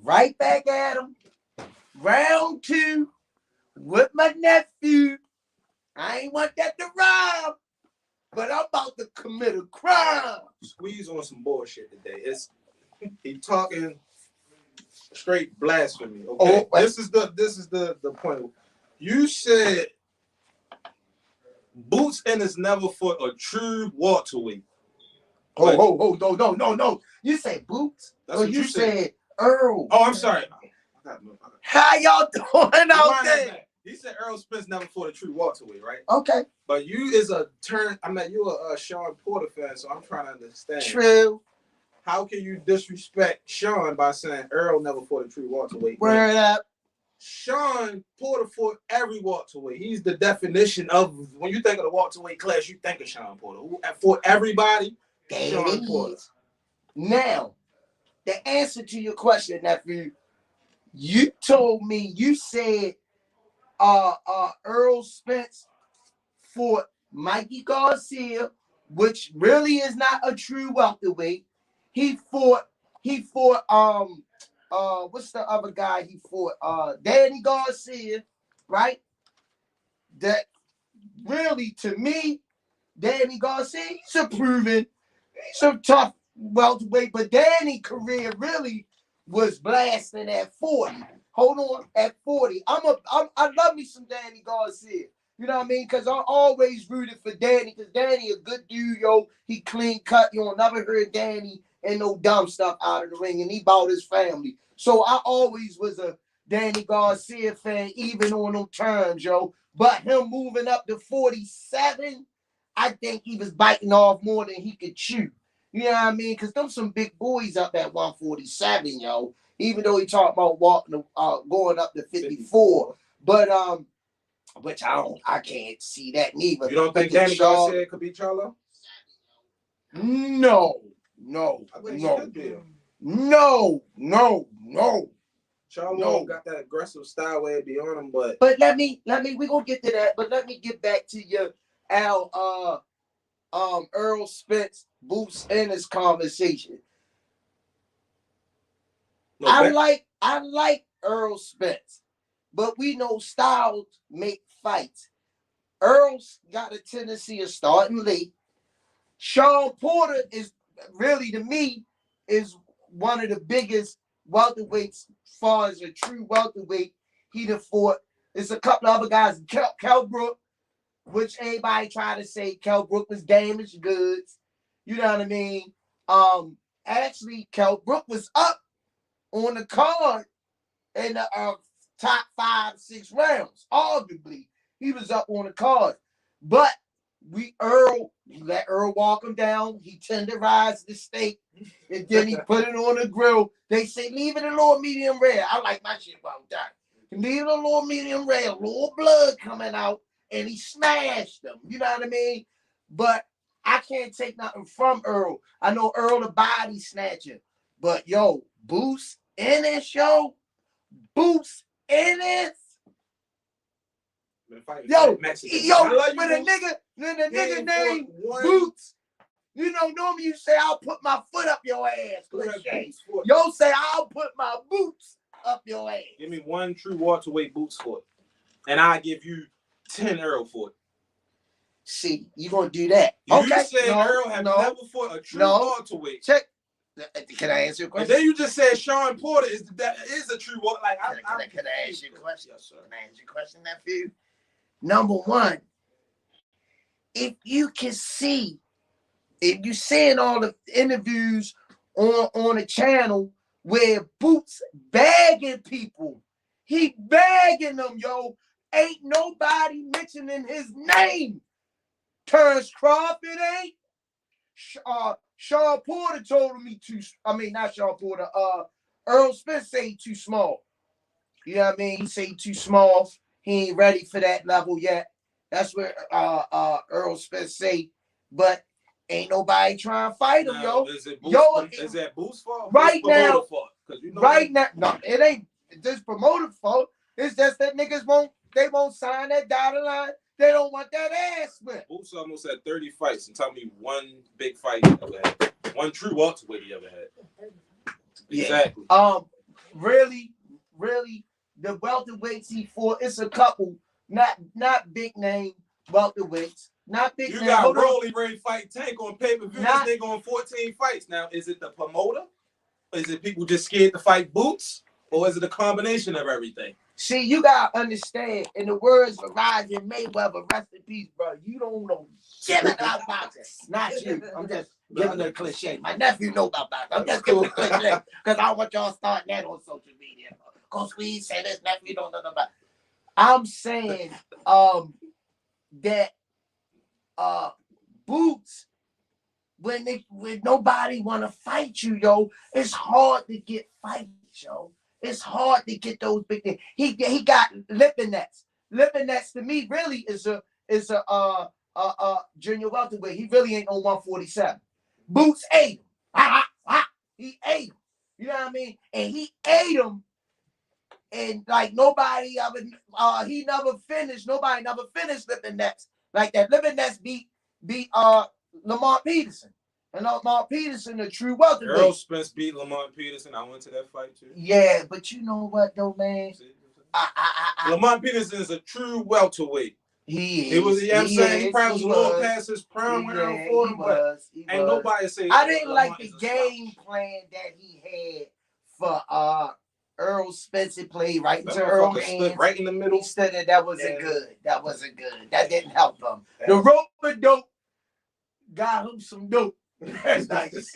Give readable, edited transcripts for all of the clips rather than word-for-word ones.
right back at him. Round 2 with my nephew. I ain't want that to rhyme, but I'm about to commit a crime. Squeeze on some bullshit today. He talking straight blasphemy. Okay, this is the point. You said Boots Ennis never fought a true welterweight. No. You say Boots? That's what you said Earl. Oh, I'm sorry. How y'all doing out there? He said Earl Spence never fought a true welterweight, right? Okay. But you is a you're a Sean Porter fan, so I'm trying to understand. True. How can you disrespect Sean by saying Earl never fought a true welterweight? Word up. Sean Porter fought every welterweight. He's the definition of, when you think of the welterweight class, you think of Sean Porter. Who fought everybody? Sean Porter. Now, the answer to your question, nephew, you told me, you said Earl Spence fought Mikey Garcia, which really is not a true welterweight. He fought what's the other guy he fought? Danny Garcia, right? That really, to me, Danny Garcia, he's a tough welterweight, but Danny's career really was blasting at 40. Hold on, at 40. I love me some Danny Garcia. You know what I mean? Because I always rooted for Danny, because Danny a good dude, yo. He clean cut. You'll never hear Danny and no dumb stuff out of the ring, and he about his family. So I always was a Danny Garcia fan, even on them terms, yo. But him moving up to 47, I think he was biting off more than he could chew. You know what I mean? Because them some big boys up at 147, yo. Even though he talked about going up to 54. But which I can't see that neither. You don't think Danny Garcia could beat Charlo? No. Charlo got that aggressive style where it be on him, but let me we gonna get to that, but let me get back to your Earl Spence Boots Ennis conversation. I like Earl Spence, but we know styles make fights. Earl's got a tendency of starting late. Sean Porter is really, to me, is one of the biggest welterweights as far as a true welterweight he'd have fought. There's a couple of other guys, Kell Brook, which everybody try to say Kell Brook was damaged goods. You know what I mean? Actually, Kell Brook was up on the card in the top 5-6 rounds. Arguably, he was up on the card. But he let Earl walk him down. He tenderized the steak, and then he put it on the grill. They say, leave it a little medium rare. I like my shit well done. Leave it a little medium rare, a little blood coming out, and he smashed them. You know what I mean? But I can't take nothing from Earl. I know Earl the body snatcher. But, yo, Boots Ennis, yo. Boots Ennis. Yo, when a nigga named Boots, you know, normally you say, I'll put my foot up your ass. Yo, say, I'll put my boots up your ass. Give me one true welterweight Boots for it, and I'll give you 10 Earl for it. See, you gonna do that? You said Earl have never fought a true welterweight. Check. Can I answer your question? And then you just said Sean Porter is a true welterweight. Like, can I ask you a question? Yes, sir. Can I ask you a question, nephew? Number one, if you see in all the interviews on the channel where Boots bagging people, he bagging them, yo. Ain't nobody mentioning his name. Terrence Crawford ain't. Sean Porter told me not Sean Porter. Earl Spence say he too small. You know what I mean? He say he too small. He ain't ready for that level yet. That's what Earl Spence say. But ain't nobody trying to fight him, yo. Is that Boots' fault? Right now, right now, no, it ain't this promoter fault. It's just that niggas won't sign that dotted line. They don't want that ass whip. Boots almost had 30 fights, and tell me one big fight he ever had. One true welterweight he ever had. Yeah. Exactly. really, the welterweights he fought, it's a couple, not big name welterweights, not big You name. got Rolly Ray Fight Tank on pay-per-view. This nigga on 14 fights. Now, is it the promoter? Is it people just scared to fight Boots? Or is it a combination of everything? See, you gotta understand, in the words of Rize and Mayweather, rest in peace, bro. You don't know shit about boxing. Not you. I'm just giving it a cliche. My nephew know about boxing. I'm just giving it a cliche because I want y'all starting that on social media. Go Squeeze say this nephew don't know about. I'm saying that Boots, when nobody wanna fight you, yo, it's hard to get fights, yo. It's hard to get those big things. He got Lipinets. Lipinets to me really is a junior welterweight. He really ain't on 147. Boots ate him. He ate him. You know what I mean? And he ate him. And like nobody ever he never finished. Nobody never finished Lipinets like that. Lipinets beat Lamont Peterson. And Lamont Peterson, a true welterweight. Earl Spence beat Lamont Peterson. I went to that fight too. Yeah, but you know what though, man? Lamont Peterson is a true welterweight. He was, you know what I'm saying? He probably was a little past his prime when I fought him, but ain't nobody say. I didn't like the game plan that he had for Earl Spence. He played right into Earl's hands. Right in the middle. He stood there. That wasn't good. That didn't help him. The rope dope got him some dope. That's nice.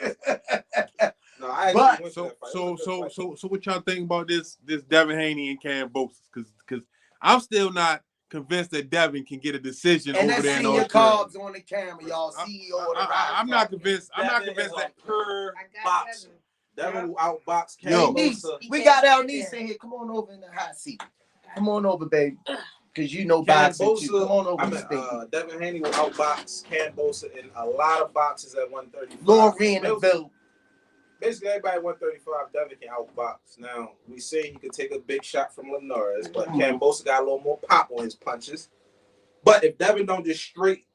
No, I actually went to that fight. So what y'all think about this Devin Haney and Kambosos? Because I'm still not convinced that Devin can get a decision and over there in your Australia. cards on the camera, y'all. CEO. I'm not convinced. I'm not convinced that per boxer. Devin will outbox Kambosos. We got Ennis in here. Come on over in the hot seat. Come on over, baby. Because you know boxing too. Come on over. Devin Haney will outbox Kambosos in a lot of boxes at 135. Lori in the build. Basically, everybody at 135, Devin can outbox. Now, we say he could take a big shot from Linares, but Kambosos got a little more pop on his punches. But if Devin don't just straight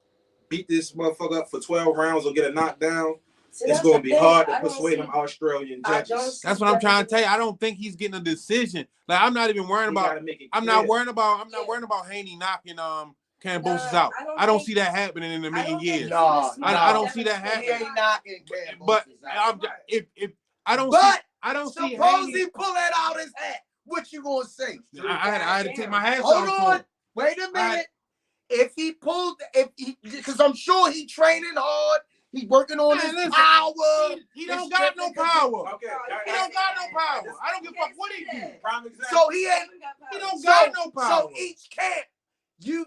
beat this motherfucker up for 12 rounds or get a knockdown, it's going to be hard to persuade them Australian judges. That's what I'm trying to tell you. I don't think he's getting a decision. Like I'm not even worrying about. I'm not worrying about Haney knocking Kambosos out. I don't see that happening in a million years. No, I don't see that happening. He ain't knocking Kambosos but out. if I don't see suppose Haney. he pull that out his hat. What you gonna say? I had to take my hat off. Hold on. Wait a minute. Because I'm sure he training hard. He working on his power. He don't got no power. Okay. He don't got no power. I don't give a fuck what he do. So he don't got no power. So each camp, you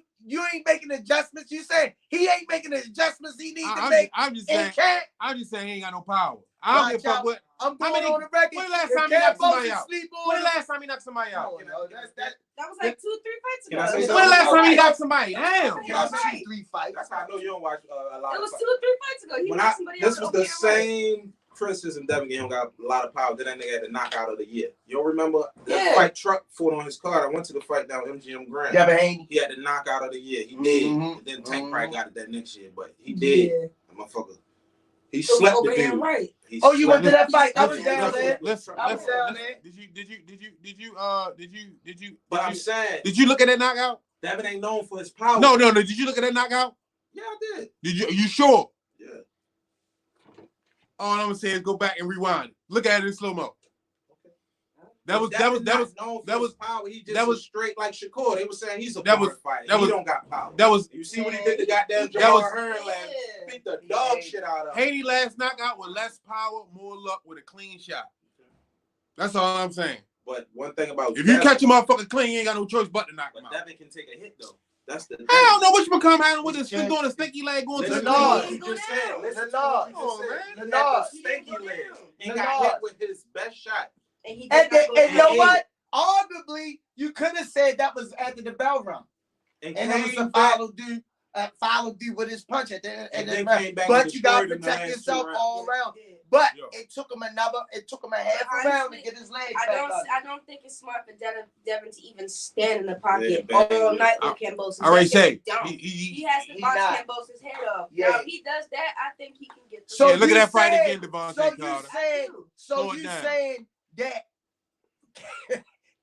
ain't making adjustments. You saying he ain't making the adjustments he needs to make. I'm just saying he ain't got no power. I don't give a fuck what. I'm going on the record. When the last time he knocked somebody out? When the last time he knocked somebody out? That was like 2-3 fights ago. When the last time he knocked somebody? Damn. That's 2-3 fights. That's how I know you don't watch a lot. It was 2 or 3 fights ago. He knocked somebody out. This was the same criticism Devin gave him, got a lot of power. Then that nigga had the knockout of the year. You don't remember that fight Truck fought on his card? I went to the fight down with MGM Grand. Devin Haney. He had the knockout of the year. He did. And then Tank probably got it that next year, but he did. That motherfucker. He slept the dude. Right. You went to that fight? I was down there. I was down there. Did you? But I'm saying. Did you look at that knockout? Devin ain't known for his power. No. Did you look at that knockout? Yeah, I did. Did you? You sure? Yeah. All I'm gonna say is go back and rewind. Look at it in slow mo. That was power. He just was straight like Shakur. They were saying he's a power fighter. He don't got power. You see what he did to goddamn Jaron Hearn last? Beat the dog shit out of him. Haney last knockout with less power, more luck with a clean shot. That's all I'm saying. But one thing about if you catch a motherfucker clean, you ain't got no choice but to knock him out. Devin can take a hit though. That's the thing. I don't know which become having with his doing a stinky leg going to the Lord. He just said, listen Lord. to the stinky leg. He got hit with his best shot. And you know what? Arguably, you could have said that was after the bell run. And it was a follow through with his punch at the end. But you got to protect yourself all around. But it took him a half a round to get his legs back up. I don't think it's smart for Devin to even stand in the pocket all night with Kambosos. I already say he has to box Kambosos' head off. Yeah. Now, if he does that, I think he can get So look at that fight again, Devontae Carter. So you saying that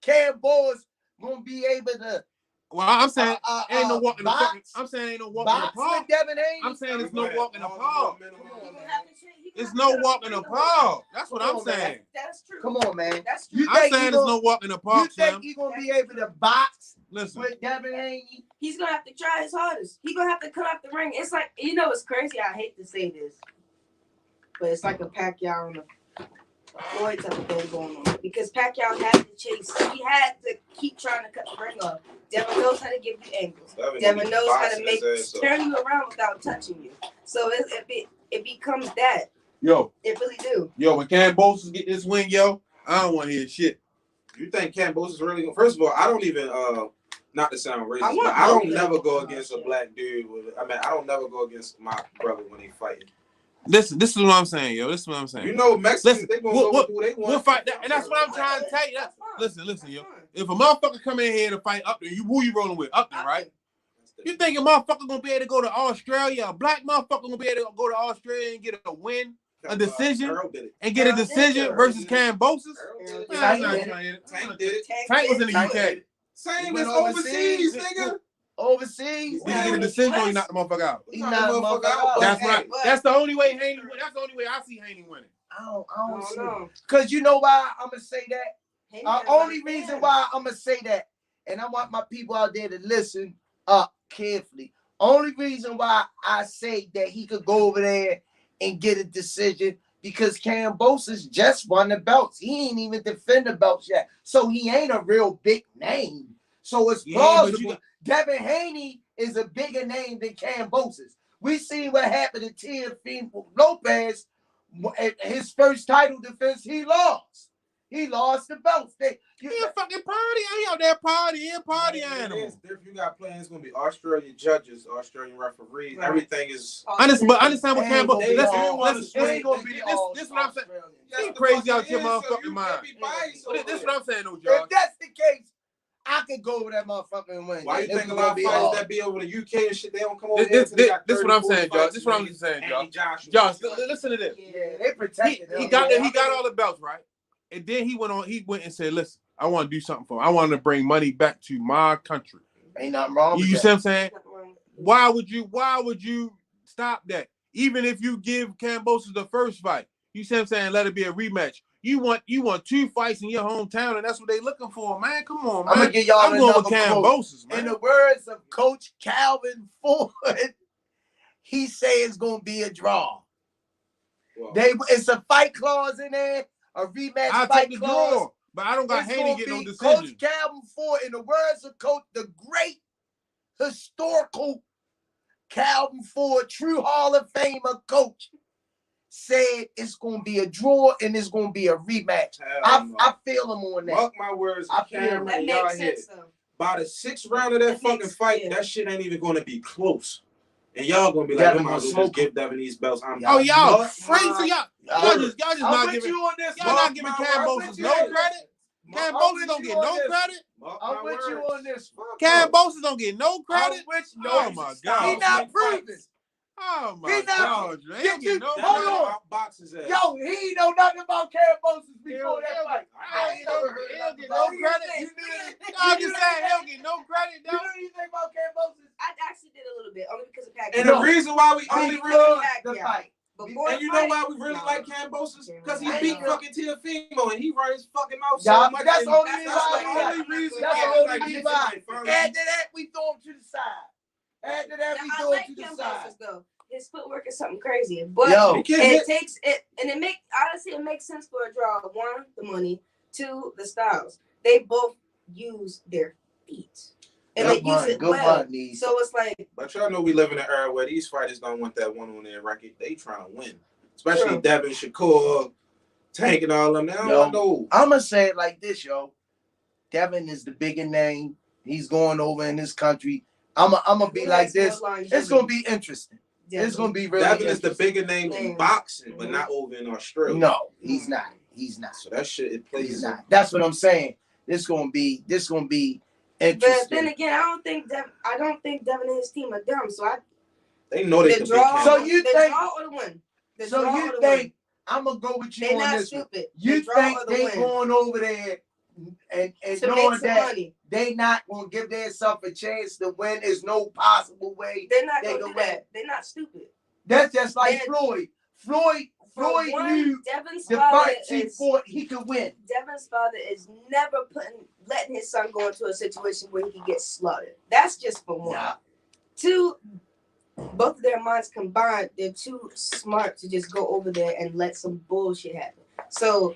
Kambosos gonna be able to. Well, I'm saying ain't no walk in the park. I'm saying ain't no walk in the park. I'm saying it's no walk in the park. It's no walk in the park. That's what I'm saying. That's true. Come on, man. That's true. I'm saying there's no walk in the park. You think he's gonna be able to box with Devin Haney? He's gonna have to try his hardest. He's gonna have to cut off the ring. It's like, you know, it's crazy. I hate to say this, but it's like a Pacquiao and a Floyd type of thing going on, because Pacquiao had to chase. He had to keep trying to cut the ring off. Devin knows how to give you angles. Devin knows how to turn you around without touching you. So it becomes that. Yo, it really do. Yo, when Kambosos get this win, yo, I don't want to hear shit. You think Kambosos really gonna? First of all, I don't even not to sound racist, but I don't never go against a black dude. I don't never go against my brother when they fighting. This is what I'm saying, yo. This is what I'm saying. You know, Mexicans, they gonna go who they want. We'll fight that, and that's what I'm trying to tell you. Listen, yo. If a motherfucker come in here to fight Upton, who you rolling with? Upton, right? You think a motherfucker gonna be able to go to Australia? A black motherfucker gonna be able to go to Australia and get a win, a decision, and get a decision versus Kambosos? Tank did it. Tank was in the UK. Same as overseas, nigga. Overseas, did he get a decision or he knocked the motherfucker out? He knocked the motherfucker out. That's right. That's the only way Haney win. That's the only way I see Haney winning. I don't know. Because you know why I'm gonna say that? Only reason why I'm gonna say that, and I want my people out there to listen up carefully. Only reason why I say that he could go over there and get a decision, because Kambosos just won the belts. He ain't even defend the belts yet, so he ain't a real big name. So it's plausible. Devin Haney is a bigger name than Kambosos. We seen what happened to Teofimo Lopez. His first title defense, he lost. He lost the belts. He a fucking party. He out there party animal. You got playing. It's gonna be Australian judges, Australian referees. Right. Everything is. Understand what Kambosos. This is what I'm saying. He crazy out your motherfucking mind. This is what I'm saying, though, Josh. If that's the case, I could go over that motherfucker and win. Why you think a lot of fighters that be over the UK and shit, they don't come over here? This is what I'm saying, Josh. This is what I'm saying, Josh. Josh, listen to this. Yeah, they protected him. He got all the belts, right? And then he went and said, listen, I want to do something for him. I want to bring money back to my country. Ain't nothing wrong with that. You see what I'm saying? Why would you stop that? Even if you give Kambosos the first fight, you see what I'm saying? Let it be a rematch. You want 2 fights in your hometown, and that's what they looking for, man. Come on, man. I'm gonna give y'all I'm going with Kambosos, man. In the words of Coach Calvin Ford, he say it's gonna be a draw. It's a fight clause in there, a rematch I'll fight take the clause. draw, but I don't got Haney getting no decision. Coach Calvin Ford, in the words of Coach, the great historical Calvin Ford, true Hall of Famer coach, said it's going to be a draw and it's going to be a rematch. I feel him on that. Mark my words, I feel that makes sense, though. By the 6th round of that fucking fight, that shit ain't even going to be close. And y'all going to be like, I might as well just give Devin these belts. Y'all crazy. Y'all just not giving. You on this, y'all not giving Kambosos no credit. Kambosos don't get no credit. I'm with you on this. Kambosos don't get no credit. Oh my God. He not proving. Oh my God, man. Hold on. Yo, he know nothing about Kambosos before that fight. I ain't never heard. He don't get no credit. I'm just saying he don't get no credit. You know anything about Kambosos? I actually did a little bit, only because of Pacquiao. And the reason why we only really the fight. And you know why we really like Kambosos? Because he beat fucking Teofimo and he run his fucking mouth so much. That's the only reason. That's the only reason why. After that, we throw him to the side. After that, we throw him to the side. Though. His footwork is something crazy, but it takes it, and it makes sense for a draw. 1, the money. 2, the styles. They both use their feet. And they use it well. So it's like. But y'all know we live in an era where these fighters don't want that one on their record. They trying to win. Especially Devin, Shakur, Tank, and all of them. I don't know. I'm going to say it like this, yo. Devin is the bigger name. He's going over in this country. I'm going to be like this. It's going to be interesting. It's going to be really Devin is the bigger name in boxing, but not over in Australia. No, he's not. He's not. So that shit, it plays. He's not. That's what I'm saying. This going to be interesting. But then again, I don't think Devin and his team are dumb. So they know they can draw. So you think? Draw or the win? So you think? I'm gonna go with you on this. Stupid. You think they going over there and to knowing make some that money. they not gonna give themselves a chance to win. There's no possible way They're not they gonna can do win. that. They're not stupid. That's just like They're- Floyd. For Floyd one, knew Devin's the father fight he is fought, he could win. Devin's father is never letting his son go into a situation where he can get slaughtered. That's just for one. Yeah. Two, both of their minds combined, they're too smart to just go over there and let some bullshit happen. So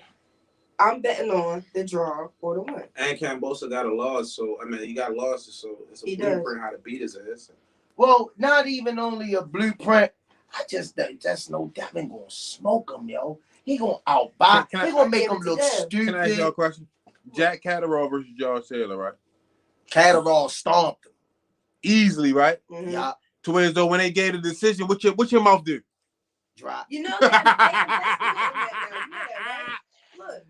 I'm betting on the draw or the win. And Kambosos got a loss, so I mean he got losses, so it's a blueprint how to beat his ass. Well, not even only a blueprint. I just know Devin gonna smoke him, yo. He gonna outbox. He gonna make him look stupid. Can I ask y'all a question? Jack Catterall versus Josh Taylor, right? Catterall stomped him. Easily, right? Mm-hmm. Yeah. To where as though when they gave the decision, what your mouth do? Drop. You know that they investigating that now. You know that, right? Look.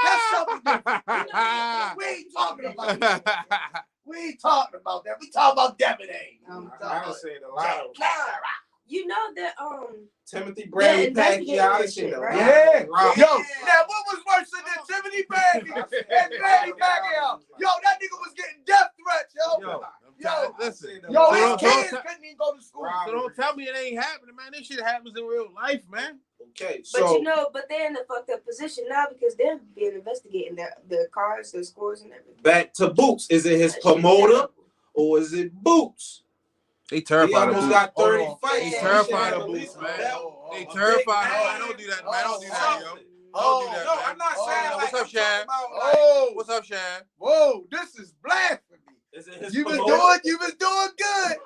That's something different. We ain't talking about that. We ain't talking about that. We talking about Devin A. I say the lie. You know that Timothy Bradley Pacquiao. I say the right? Yeah. lie. Yo, now what was worse than Timothy Bradley and Bradley Pacquiao? Yo, that nigga was getting death threats, yo. Listen. Yo, So his kids couldn't even go to school. So don't tell me it ain't happening, man. This shit happens in real life, man. Okay, But so you know, but they're in a fucked up position now because they're being investigating their cards, their scores, and everything. back to Boots. Is it his promoter or is it Boots? They terrified of Boots. Boots. Got 30 fights. They Yeah. terrified of At Boots, least man. belt. They A terrified. big Man, don't do that, man. Don't do that, yo. Oh, Don't do that, No, man. I'm not saying like What's up, I'm talking Shad? about, like, Oh, What's up, Shad? whoa, this is blasphemy. is it his You was promoter? doing good.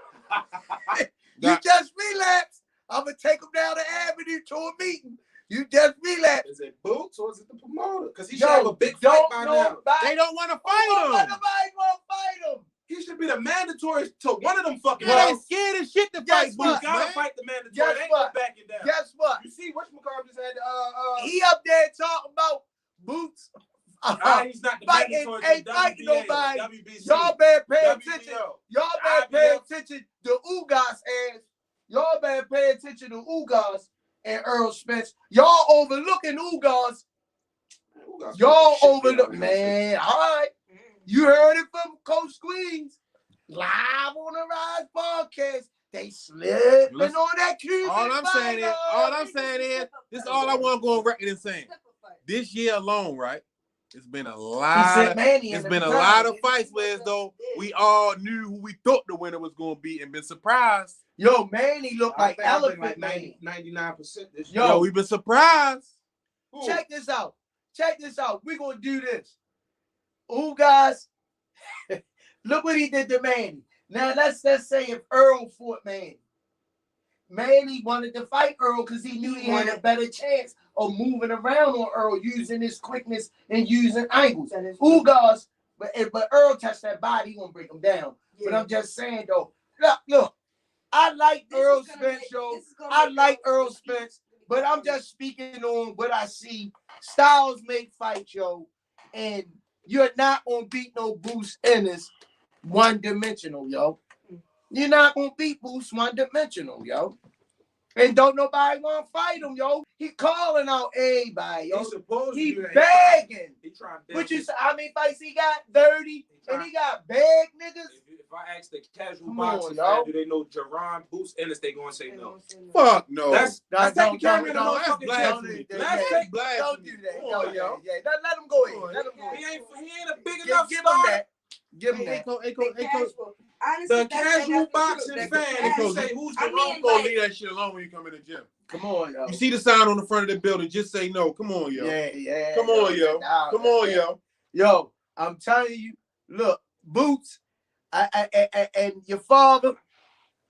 You just relapsed. I'm gonna take him down the avenue to a meeting. You just relapsed. Is it Boots or is it the promoter? Because he should have a big fight by now. They don't want to Fight fight him. Nobody gonna fight him. He should be the mandatory to one of them fucking Yeah, they fights. scared as shit to Guess fight what? Boots, You gotta man. fight the mandatory. Guess They ain't what? no backing down. Guess what? You see what McCarr just had He up there talking about Boots. he's not the Fighting, mandatory ain't to fighting WBA, nobody. WBC, Y'all better pay attention. WBO. Y'all better pay attention to Ugas ass. Y'all better pay attention to Ugas and Earl Spence. Y'all overlooking Ugas. Y'all overlook, man. All right. You heard it from Coach Squeeze. Live on the Rize podcast. They slipping Listen, on that Cuban. All I'm saying is, this is all I want to go on record and saying. This year alone, right? It's been a lot. It's been a lot of fights where as though we all knew who we thought the winner was going to be and been surprised. Yo, Manny look like elephant like man. 99% this Yo, year. Yo, we've been surprised. Check this out. We're going to do this. Ugas, look what he did to Manny. Now, let's say if Earl fought Manny. Manny wanted to fight Earl because he knew he had a better chance of moving around on Earl using his quickness and using angles. Ugas, but Earl touched that body, he gonna break him down. Yeah. But I'm just saying though, look, I like Earl Spence, yo. I like Earl Spence, but I'm just speaking on what I see. Styles make fights, yo, and you're not gonna beat no Bruce Ennis one-dimensional, yo. You're not gonna beat Bruce one-dimensional, yo. And don't nobody want to fight him, yo. He calling out everybody, yo. He begging. What you say? How many fights he got? 30. And he got bag niggas. If I ask the casual boxing fan, do they know Jaron, Bruce Ennis? They gonna say no. Fuck no. Let's take the camera in the That's motherfucking blasphemy. Don't do that. Yo. Let him go in. Let him go in. He ain't a big enough Give him star. that. Give him that. The casual boxing fan, if you say who's the wrong, gonna leave that shit alone when you come in the gym. Come on, yo. You see the sign on the front of the building, just say no. Come on, yo. Yeah. Come on, yo. Come on, yo. Yo, I'm telling you, look, Boots, and your father,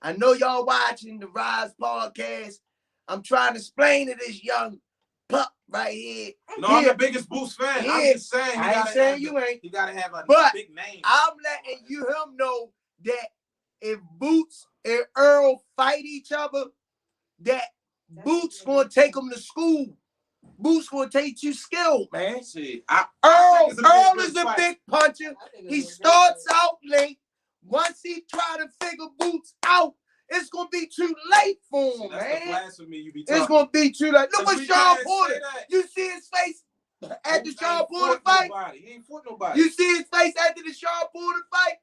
I know y'all watching the Rize podcast. I'm trying to explain to this young pup right here. No, I'm the biggest Boots fan. I'm just saying. I ain't saying you ain't. He gotta have a big name. I'm letting him know that if Boots and Earl fight each other, that Boots gonna take them to school. Boots gonna teach you skill, man. See, Earl is a big puncher. He starts out late. Once he try to figure Boots out, it's gonna be too late for him, man. Blasphemy you be it's gonna be too late. Look what Sean Porter. You see his face? At the Boots Shawn ain't Porter fought fight? nobody. He ain't fought nobody. You see his face after the Shawn Porter fight?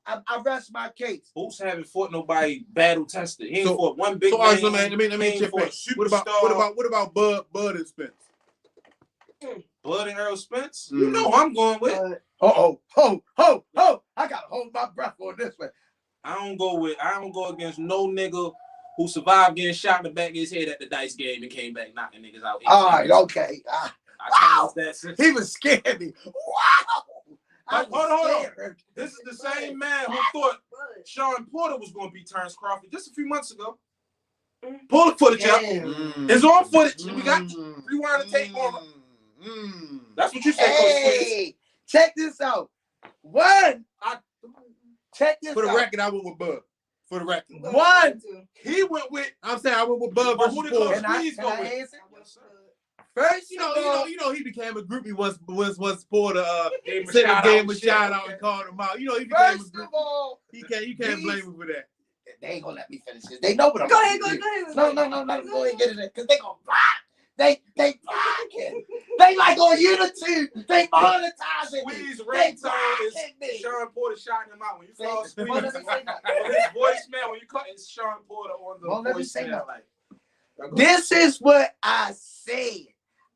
I rest my case. Boots haven't fought nobody battle tested. He ain't So- fought one big So, all right, name. so man, let me chip in. What about Bud and Spence? Bud and Earl Spence? You know who I'm going with. Ho! I gotta hold my breath on this one. I don't go against no nigga who survived getting shot in the back of his head at the dice game and came back knocking niggas out. All right, okay. Wow. He was scared me. Wow. Hold on. This is the same man who thought Shawn Porter was going to be Terrence Crawford just a few months ago. Pull the footage up. It's on footage. We got rewind the tape on. That's what you said, Coach Squeeze. Hey, check this out. Check this out. For the record, I went with Bud. For the record. He went with. I'm saying I went with Bud But versus who did Coach Porter. Squeeze go with? Answer? First, You know, he became a groupie once Porter Gave him a gave shout him out a shout out and called him out. You know, he became a first groupie. of all, You can't blame him for that. they ain't gonna let me finish this. They know what I'm Go ahead. No, let them go ahead and get it in because they gonna block. They blocking. They like on YouTube. They monetizing me. Squeeze They ringtone is blocking me. Sean Porter shouting him out. When you call Squeeze, Well, on let me say that. his voicemail, when you call it's Sean Porter on the Well, let me say voicemail. that. This is what I said.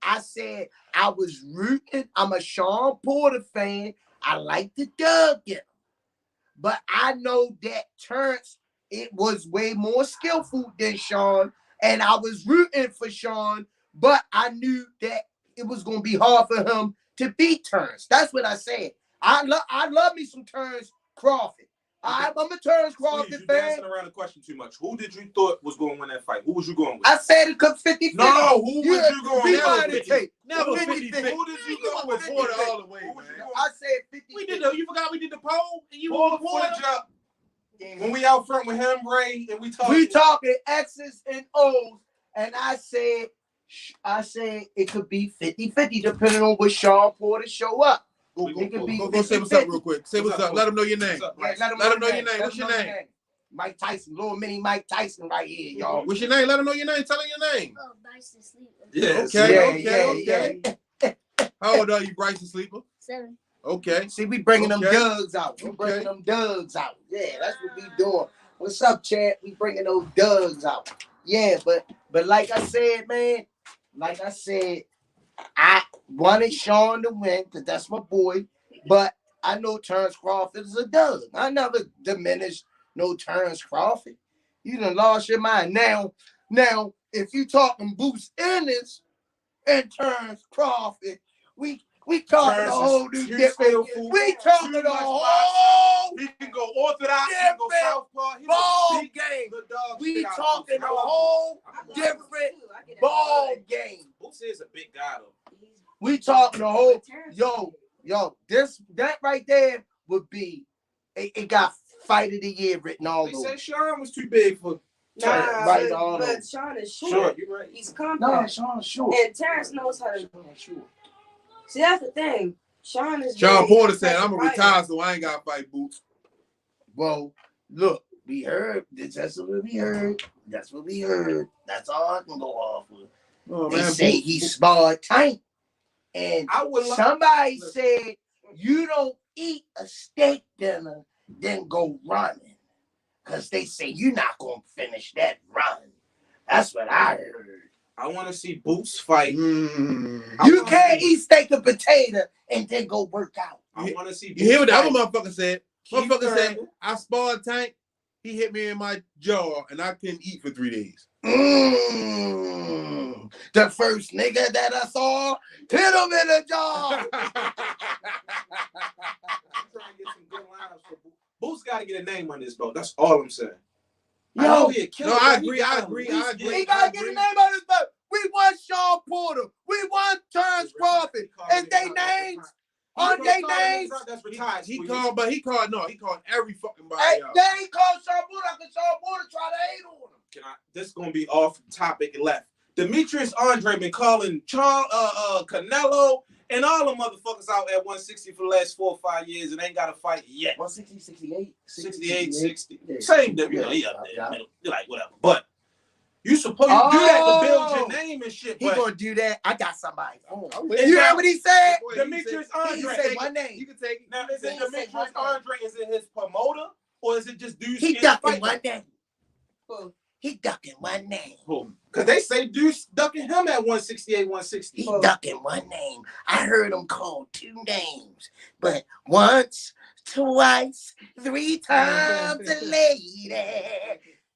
I said I was rooting. I'm a Shawn Porter fan. I like the dub in him. But I know that Terrence, it was way more skillful than Shawn. And I was rooting for Shawn, but I knew that it was going to be hard for him to beat Terrence. That's what I said. I love me some Terrence Crawford. I'm a Terrence Crawford You're fan. dancing around the question too much. Who did you thought was going to win that fight? Who was you going with? I said it could 50-50. No, who was you going with? Rewind the tape. Never 50-50. 50-50. Who did you go with? Porter all the way, Who was you man. going I with? said 50-50. You forgot we did the poll and you Pull were the Porter. footage up. When we out front with him, Ray, and we talking X's and O's, and I said it could be 50-50 depending on what Shawn Porter show up. Go It say what's up real quick. Say what's up. Let him know your name. Let him know your name. What's your name? Mike Tyson, little mini Mike Tyson right here, y'all. What's your name? Let him know your name. Tell him your name. Oh, Bryson Sleeper. Okay. How old are you, Bryson Sleeper? 7. Okay. See, we bringing them Okay. dugs out. We bringing them dugs out. Yeah, that's what we doing. What's up, Chad? We bringing those dugs out. Yeah, but like I said, man, I wanted Shawn to win because that's my boy. But I know Terrence Crawford is a dub. I never diminished no Terrence Crawford. You done lost your mind. Now, if you talking Boots Ennis and Terrence Crawford, we talking a whole new different. We talking a whole. He can go orthodox. He can go southpaw. Ball game. We talking a whole different ball game. Boots is a big guy though. We talking a whole that right there would be it got fight of the year written all They over. said Shawn was too big for Nah, Right, but Shawn is short. Sure, you're right. He's No, compact. Shawn's short. And Terrence knows how to. See, that's the thing. Shawn Porter said, I'm going to retire, so I ain't got to fight Boots. Well, look, we heard. That's what we heard. That's what we heard. That's all I can go off with. Oh, They man, say Boots. he sparred tight. And somebody said, you don't eat a steak dinner, then go running. Because they say you're not going to finish that run. That's what I heard. I want to see Boots fight. You can't eat steak and potato and then go work out. I want to see Boots You hear what that fight. motherfucker said? Motherfucker said, I sparred Tank. He hit me in my jaw, and I couldn't eat for 3 days. The first nigga that I saw hit him in the jaw. I'm trying to get some good lineups for Boots. Boots got to get a name on this, bro. That's all I'm saying. Yo, I agree. He got to get a name on this book. We want Shawn Porter. We want Terrence Crawford. Is they names? Are they names? He called every fucking body Hey, out. they ain't called Shawn Porter because Shawn Porter tried to hate on him. This is gonna be off topic and left. Demetrius Andre been calling Canelo and all the motherfuckers out at 160 for the last 4 or 5 years and ain't got a fight yet. 160, 68. 68, 60. Same, you know, he up there. Middle. You're like, whatever. But You supposed to do that to build your name and shit. He gonna do that. I got somebody. You heard what he said? Demetrius Andre. He said one name. You can take it. Now, is it Demetrius Andre? Is it his promoter? Or is it just Deuce? He ducking one name. He ducking one name. Because they say Deuce ducking him at 168, 160. He ducking one name. I heard him call 2 names. But once, twice, 3 times a lady.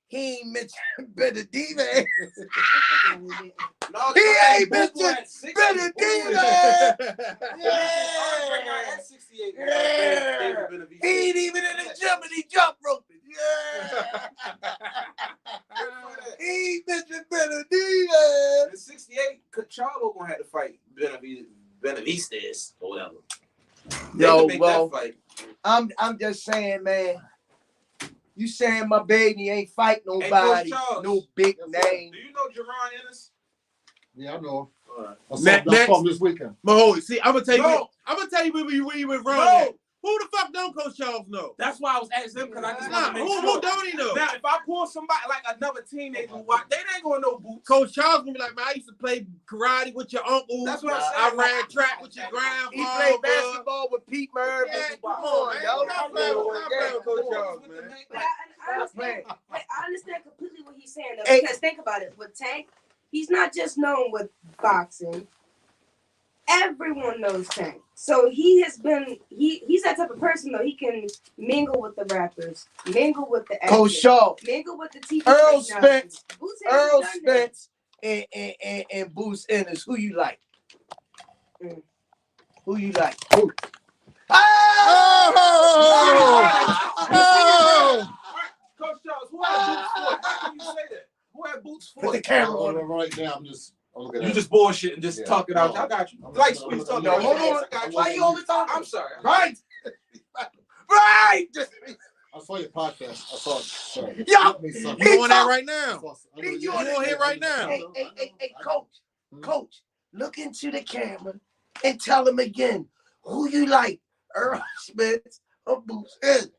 He ain't mentioned Benedita. No, He ain't mentioned Benedita. Yeah. He ain't even in the gym and he jump roping. Yeah. He ain't mentioned Benedita. In 68, Charlo gonna have to fight Benavistas or whatever. Yo, well, I'm just saying, man. You saying my baby ain't fight nobody, no big name. Do you know Jaron Ennis? Yeah, I know. Right. I saw him this weekend. Mahoy, see, I'm gonna tell you where you went wrong. No. Who the fuck don't Coach Charles know? That's why I was asking him because I just want to make who sure. Who don't he know? Now, if I pull somebody like another teenager who watch, they ain't gonna know Boots. Coach Charles gonna be like, man, I used to play karate with your uncle. That's what I'm I saying. ran track with your grandfather. He played basketball with Pete Murphy. Yeah, Come on, yo. Stop playing with Coach Charles, man. But I understand completely what he's saying, though, because think about it. With Tank, he's not just known with boxing. Everyone knows Tank. So he has been, he's that type of person, though. He can mingle with the rappers, mingle with the actors, Coach Shaw, mingle with the TV. Earl Spence, Earl Spence, and Boots Ennis. Who you like? Who you like? Who? Coach Charles, who had Boots for? How can you say that? Who had Boots for? Put the camera on. Right now, I'm looking at You just bullshit and just talk it out. I got you. Like squeeze talking. No, hold on. Why you always talking? I'm sorry. Right. Right. I saw your podcast. I saw it. Sorry. Yo, You on that right now? You on here right now? Hey, Coach, look into the camera and tell him again who you like, Earl Spence or Boots Ennis.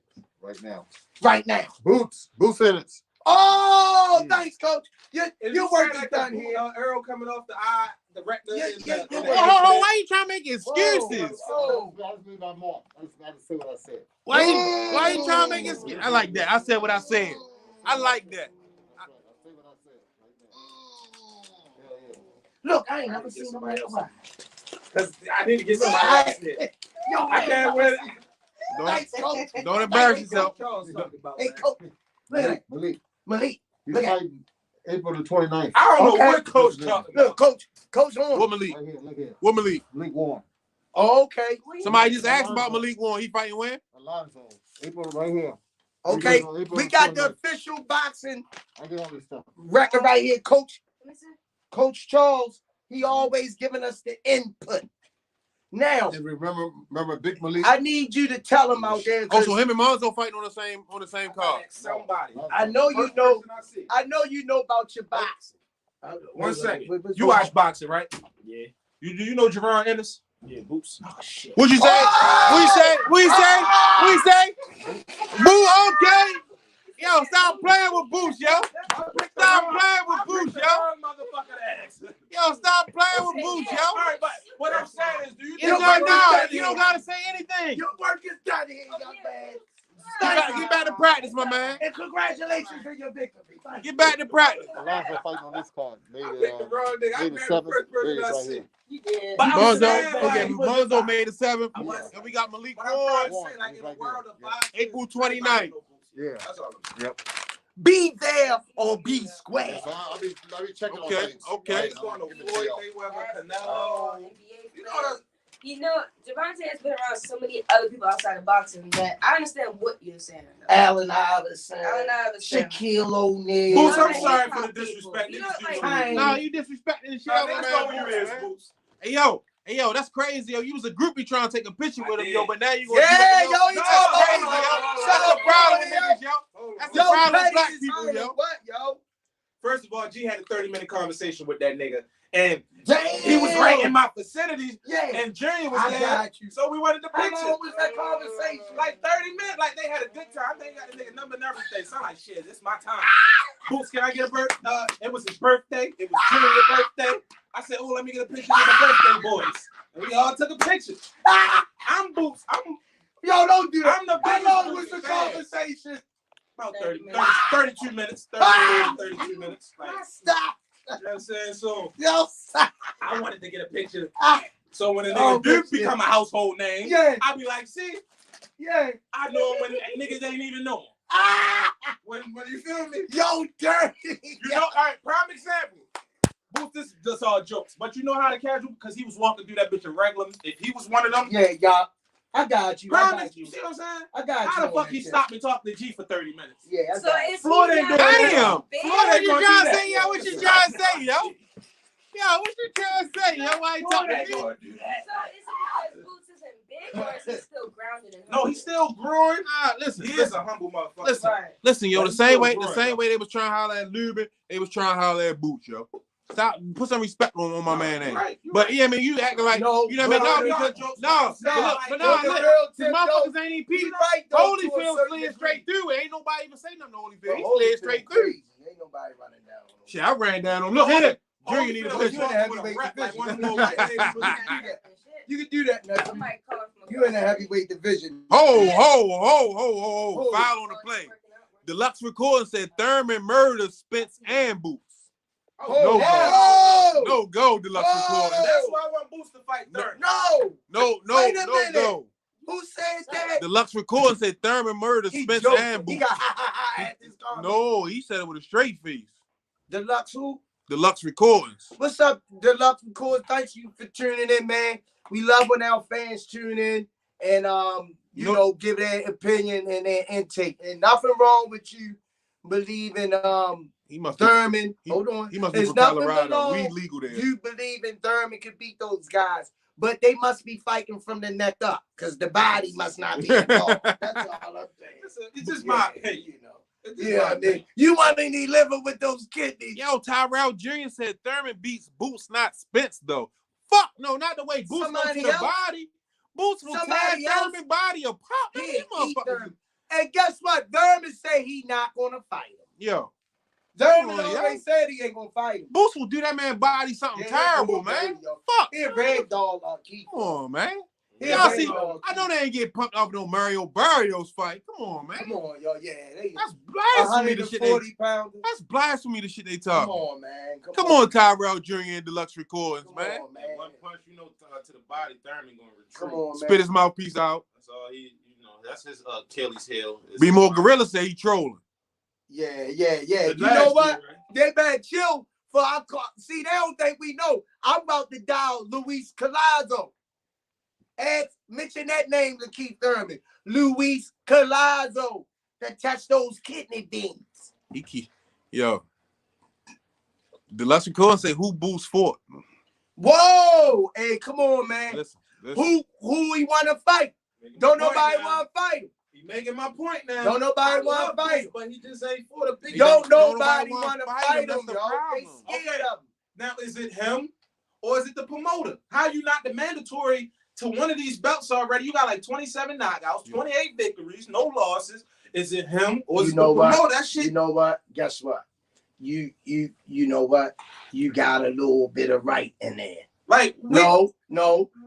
Right now. Boots Ennis. Oh, thanks, Coach. Your work is like done here. Earl coming off the eye, the rector. Why you trying to make excuses? I just made my mark. I just say what I said. Why you trying to make excuses? I like that. I said what I said. I like that. I say what I said. Right now. Look, I ain't never seen nobody cry. Because I need to get somebody else there. Yo, I can't win. Thanks, Coach. Don't embarrass yourself. Hey, Coach. Look at Malik. He's Look at fighting April the 29th. I don't know Okay. what Coach talking Look, about. Coach on. What Malik? Right here, look here. What Malik? Malik Warren. Oh, okay. Somebody just asked about Malik Warren. He fighting when? Alonzo. April right here. Okay. April We got the 29th. official boxing I get all this stuff. record right here, Coach Charles. He always giving us the input. Now, And remember Big Malik? I need you to tell him out there. Oh, so him and Monzo fighting on the same card. Somebody. I know you First know. person I see. I know you know about your boxing. One second. You watch boxing, right? Yeah. You know Jaron Ennis? Yeah, Boots. Oh shit. What you say? What you say? Boo, okay. Yo, stop playing with Boots, yo. Stop playing with Boots, yo. Yo, stop playing with Boots, yo. All right, but what I'm saying is, do you You don't gotta say anything. Your work is done here, young man. Get back to practice, my man. And congratulations on your victory. Get back to practice. Alonzo fighting on this card. I picked the wrong nigga. I Made married the the 7th. first person I Right see. here. You did. But I'm saying, like, Monzo made the 7th. And we got Malik But I'm trying Warren, to say, like, in the world of boxing, April 29th. Yeah. That's all I'm saying. Be there or be square. So I'll be checking on Okay, things. okay. He's going to Floyd Mayweather, Canelo. You know, Devontae has been around so many other people outside of boxing that I understand what you're saying. Allen Iverson, Allen Iverson. Shaquille O'Neal. Boots, I'm Yeah. sorry for the disrespect. You know, Niggas do like- what Nah, you disrespecting the shit out of That's my not what you man. is, Boots. Hey yo, that's crazy, yo. You was a groupie trying to take a picture with him, yo, but now you gonna Yeah, do yo, that, you No, talking crazy, about yo. Shut That's up, the problem with yo. niggas, yo. That's the Yo, problem with Petty black is people, hiding yo. what, yo? First of all, G had a 30-minute conversation with that nigga, And Damn. he was right in my vicinity. Yeah. And Junior was I there. got you. So we wanted the picture. How long was that conversation? Like 30 minutes. Like they had a good time. They got the nigga number and everything. So I'm like, shit, this is my time. Boots, can I get a birthday? It was his birthday. It was Junior's birthday. I said, oh, let me get a picture of the birthday boys. And we all took a picture. I'm Boots. Yo, don't do that. I'm the How biggest long was Boots the fan. conversation? About 32 minutes. 32 minutes. Like, Stop. you know what I'm saying? So Yo, stop. I wanted to get a picture. Ah. So when a nigga do shit. become a household name, Yeah. I be like, see, Yeah. I know him when niggas ain't even know him. Ah. When you feel me? Yo, dirty. You know, all right, prime example. Boots, this is just all jokes. But you know how the casual, because he was walking through that bitch in regular. If he was one of them, Yeah, y'all. I got you. prime, you see what I'm saying? I got you. How the on fuck that he shit. stopped me talking to G for 30 minutes? Yeah, I So got you. it's Floyd ain't doing Damn. that. What you gonna trying do to that. say, yo? What you trying to say, yo? Yo, what you trying to say, yo? Why you talking to me? do that. So is it because Boots isn't big or is he still grounded in No, he's still growing. Listen, He is a humble motherfucker. Listen. Right. Listen, yo, But the he's same still way growing, they was trying to holler at Lubin, they was trying to holler at Boots, yo. Stop, put some respect on my man name. Right, But yeah, I mean, you acting like No, you know what I mean? no, No, because jokes, no, but I'm but saying, look, like, these motherfuckers ain't even He people. right though, to a Holyfield certain slid degree. straight through. Ain't nobody even say nothing to Holyfield. He But slid straight through. crazy. Ain't nobody running down on him. Shit, I ran down on. Look here, Junior Holyfield need a was picture. walking You in the with a heavyweight rep like division. one of them little white ladies. You can do that, nothing. Somebody call from You in the heavyweight division. Ho. Foul on the play. Deluxe Recording said Thurman murdered Spence and Boots. No go, Deluxe Recording. That's why I want Boots to fight Thurman. No. No Wait a minute. go. Who said that? Deluxe Recording said Thurman murdered He Spence joked. and He Boots. got ha at this comment. No, he said it with a straight face. Deluxe who? Deluxe Recordings. What's up, Deluxe Records? Thanks you for tuning in, man. We love when our fans tune in and you know, give their opinion and their intake. And nothing wrong with you believing He must Thurman. be, hold on. He must be There's from nothing Colorado. wrong. We legal there. You believe in Thurman could beat those guys, but they must be fighting from the neck up because the body must not be involved. That's all I'm saying. It's just my opinion. You know. Yeah, I mean, you want to live with those kidneys. Yo, Tyrell Jr. said Thurman beats Boots, not Spence, though. Fuck, no, not the way Boots goes to the body. Boots will tear Thurman body apart. Man, these motherfuckers. And guess what? Thurman say he not going to fight him. Yo. Thurman already said he ain't going to fight him. Boots will do that man body something terrible, man. Fuck. He a rag doll on Keith. Come on, man. Y'all see, I know they ain't get pumped up no Mario Barrios fight. Come on, man. Come on, yo, yeah. That's blasphemy. The shit that's blasphemy. The shit they talk. Come on, man. Come on, Tyrell Jr. and Deluxe Recordings, man. On, man. One punch, you know, to the body, Thurman gonna retreat. Come on, man. Spit his mouthpiece out. That's all he, you know. That's his Achilles heel. Be more gorilla say he trolling. Yeah. You know what? They better chill for our car. See, they don't think we know. I'm about to dial Luis Collazo. Mention that name to Keith Thurman. Luis Collazo. That touch those kidney beans. Yo. Deluxe Recording say who Boots fought. Whoa! Hey, come on, man. Listen. Who he want to fight? Don't nobody want to fight him. He making my point now. Don't nobody want to fight him. But he just ain't for the big. Don't nobody want to fight him, yo. They scared of him. Now, is it him or is it the promoter? How you not the mandatory to one of these belts already? You got like 27 knockouts, 28 victories, no losses. Is it him or is it the promoter? That shit. You know what? Guess what? You know what? You got a little bit of right in there. Like no,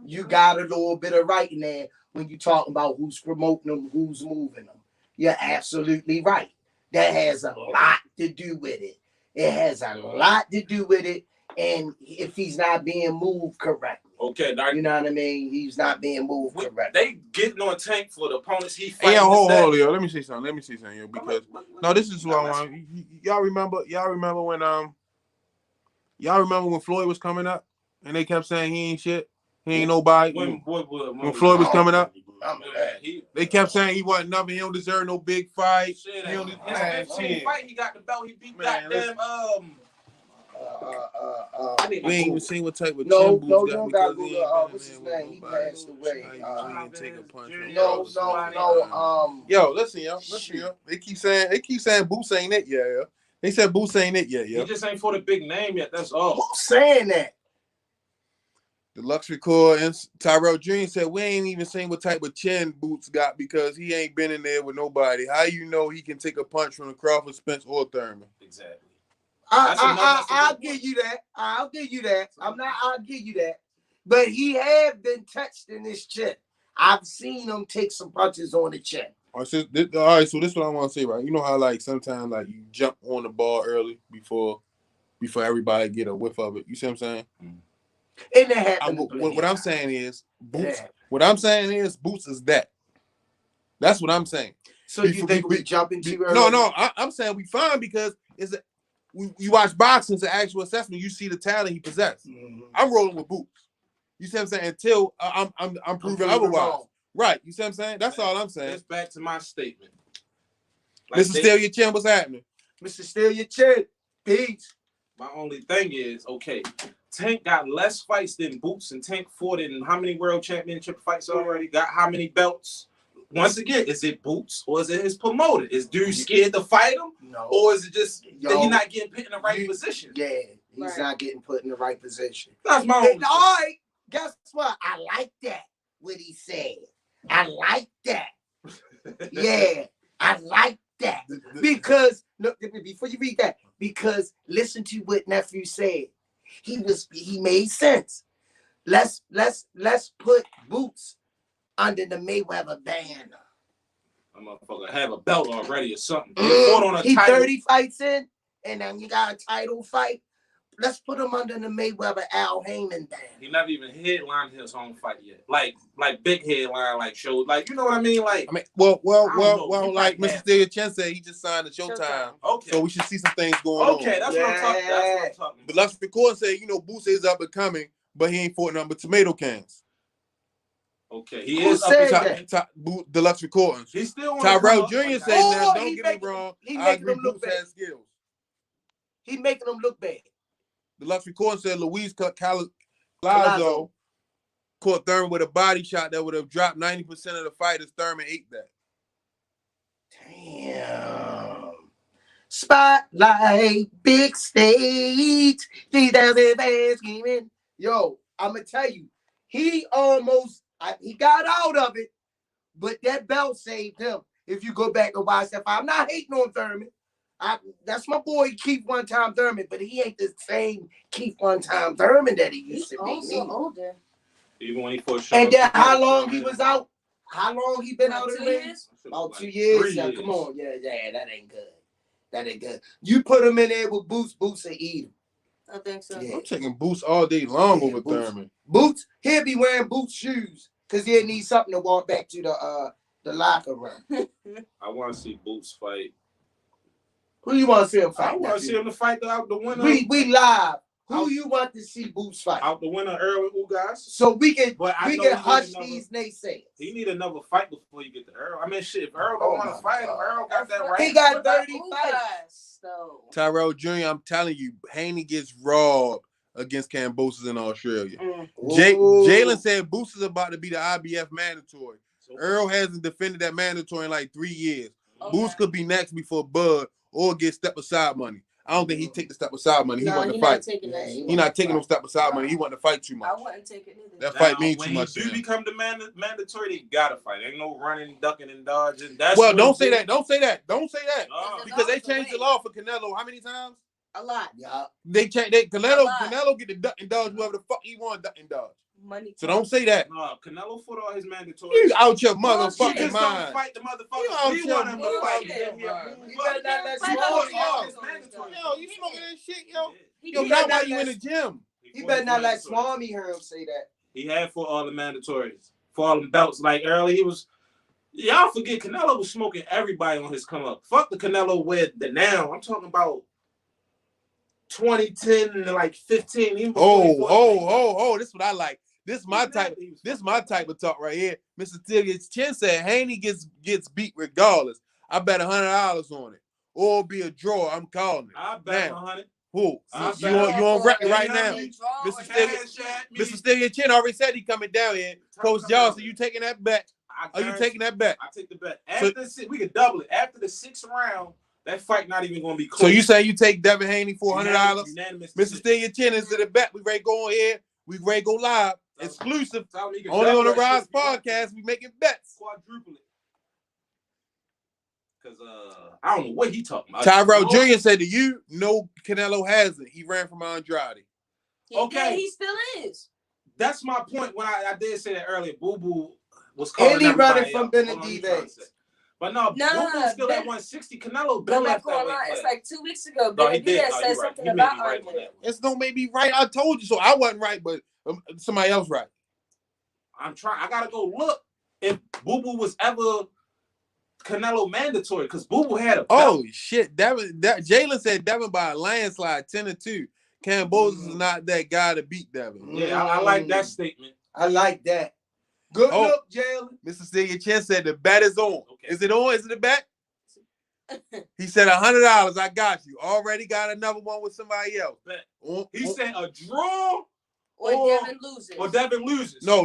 you got a little bit of right in there when you talking about who's promoting them, who's moving them. You're absolutely right. That has a lot to do with it. It has a lot to do with it. And if he's not being moved correctly. Okay, you know what I mean? He's not being moved correctly. They getting on Tank for the opponents he fighting. Hey, hold, yo. Let me say something, yo, because no, this is what I want. Y'all remember when Floyd was coming up and they kept saying he ain't shit, he ain't nobody. When Floyd was coming up, they kept saying he wasn't nothing. He don't deserve no big fight. Shit, he got the belt. He beat goddamn we ain't even seen what type of no, got don't because go he to what's his name? He passed away. Take a punch. No. Yo, listen, yo. They keep saying Boots ain't it, yeah. They said Boots ain't it yet, He yo. just ain't for the big name yet. That's all. Who's saying that? The Luxury Core and Tyrell Dream said we ain't even seen what type of chin Boots got because he ain't been in there with nobody. How you know he can take a punch from the Crawford, Spence, or Thurman? Exactly. I'll give you that. I'll give you that. I'll give you that. But he have been touched in his chin. I've seen him take some punches on the chin. All right, so this is what I want to say, right? You know how like sometimes like you jump on the ball early before everybody get a whiff of it. You see what I'm saying? And that happened. What I'm saying is Boots. What I'm saying is Boots is that. That's what I'm saying. So you think we jumping too early? No. I'm saying we fine because you watch boxing, it's an actual assessment. You see the talent he possesses. Mm-hmm. I'm rolling with Boots. You see what I'm saying? Until I'm proving otherwise. Wrong. Right. You see what I'm saying? That's all I'm saying. That's back to my statement. Like Mr. Steal Your Chin, what's happening? Mr. Steal Your Chin. Peace. My only thing is, okay, Tank got less fights than Boots, and Tank fought in how many world championship fights already? Got how many belts? Once again, is it Boots or is it his promoter? Is dude scared to fight him? No. Or is it just that he's not getting put in the right position? Yeah, he's not getting put in the right position. That's my only all right, guess what? I like that, what he said. I like that. Yeah, I like that. Because, look, before you read that, because listen to what nephew said. He made sense. Let's put Boots under the Mayweather banner. I'm motherfucker have a belt already or something. He 30 fights in, and then you got a title fight. Let's put him under the Mayweather Al Heyman banner. He never even headlined his own fight yet. Like big headline, like show, like you know what I mean? Like well, like Mr. Steal Your Chin said, he just signed the Showtime. Okay. So we should see some things going on. Okay, that's what I'm talking. That's what I'm talking. The Luxury Core said, Boots is up and coming, but he ain't fought number tomato cans. Okay, he is up the Luxury Core. He's still Tyrell Jr. said that. Don't get me wrong. I agree. Boots has skills. He making them look bad. The Luxury Core said Luis Collazo caught Thurman with a body shot that would have dropped 90% of the fighters. Thurman ate that. Damn. Spotlight, big stage, 3,000 fans screaming. Yo, I'm gonna tell you, he got out of it, but that belt saved him. If you go back and watch that fight, I'm not hating on Thurman. That's my boy Keith One Time Thurman, but he ain't the same Keith One Time Thurman that he used to be. He's also older. Even when he fought and then how long he was out? How long he been out of the ring? About 2 years. Yeah, come on. Yeah, that ain't good. That ain't good. You put him in there with Boots and eat him. I think so. Yeah. I'm taking Boots all day long over Thurman. Boots, he'll be wearing Boots shoes because he'll need something to walk back to the locker room. I want to see Boots fight. Who you want to see him fight? I want to see him to fight out the winner. We live. Who you want to see Boots fight? Out the winner Earl and Ugas. So we can hush these naysayers. He need another fight before you get to Earl. I mean, shit, if Earl don't want to fight him, Earl got that right. He got 30 fights. Tyrell Jr., I'm telling you, Haney gets robbed against Kambosos in Australia. Jalen said Boots is about to be the IBF mandatory. Earl hasn't defended that mandatory in like 3 years. Okay. Boots could be next before Bud or get step aside money. I don't think he'd take the step aside money. He wanted to fight. He's not taking no step aside money. He wanted to fight too much. I wouldn't take it either. That fight means too much. When you become the mandatory, they gotta fight. Ain't no running, ducking, and dodging. Don't say that. Don't say that. Because they changed the law for Canelo how many times? A lot. Yeah. They changed. Canelo get the duck and dodge whoever the fuck he want duck and dodge. Money. So don't say that. No, Canelo fought all his mandatory. You out your motherfucking mind. Don't fight the motherfuckers. You want him to fight. You better not let Swami. Yo, you smoking that shit, yo. Yo, not while you in the gym. You better not let Swami hear him say that. He had for all the mandatories, for all them belts. Like early, he was. Y'all forget Canelo was smoking everybody on his come up. Fuck the Canelo with the now. I'm talking about 2010 and like 15. This is what I like. This is my type of talk right here. Mr. Steal Your Chin said Haney gets beat regardless. I bet $100 on it. Or it'll be a draw. I'm calling it. I bet 100. Who? You on record right now? Mr. Steal Your Chin already said he coming down here. Coach Johnson, you taking that bet? Are you taking that bet? I take the bet. We can double it. After the 6th round, That fight not even going to be close. So you say you take Devin Haney for $100? Unanimous Mr. Steal Your Chin is to the bet. We ready to go on here. We ready to go live. Exclusive. Only on the Rize podcast. We making bets. Quadruple it. Because I don't know what he talking about. Tyrell Jr. said to you, no, Canelo hasn't. He ran from Andrade. Okay. Yeah, he still is. That's my point when I did say that earlier. Boo Boo was calling And he running from out. Benavidez. But no, Boo Boo still at 160. Canelo been left that way. It's like 2 weeks ago. No, he did. Benavidez said something about argument. It's don't make me right. I told you so. I wasn't right, but somebody else right. I'm trying. I gotta go look if Boo Boo was ever Canelo mandatory because Boo Boo had a belt. Oh shit! Jalen said Devin by a landslide, 10-2. Kambosos is not that guy to beat Devin. Yeah, I like that statement. I like that. Good look, Jalen. Mr. Steal Your Chin said the bet is on. Okay. Is it on? Is it a bet? He said $100. I got you. Already got another one with somebody else. He said a draw or Devin loses. Or Devin loses. No.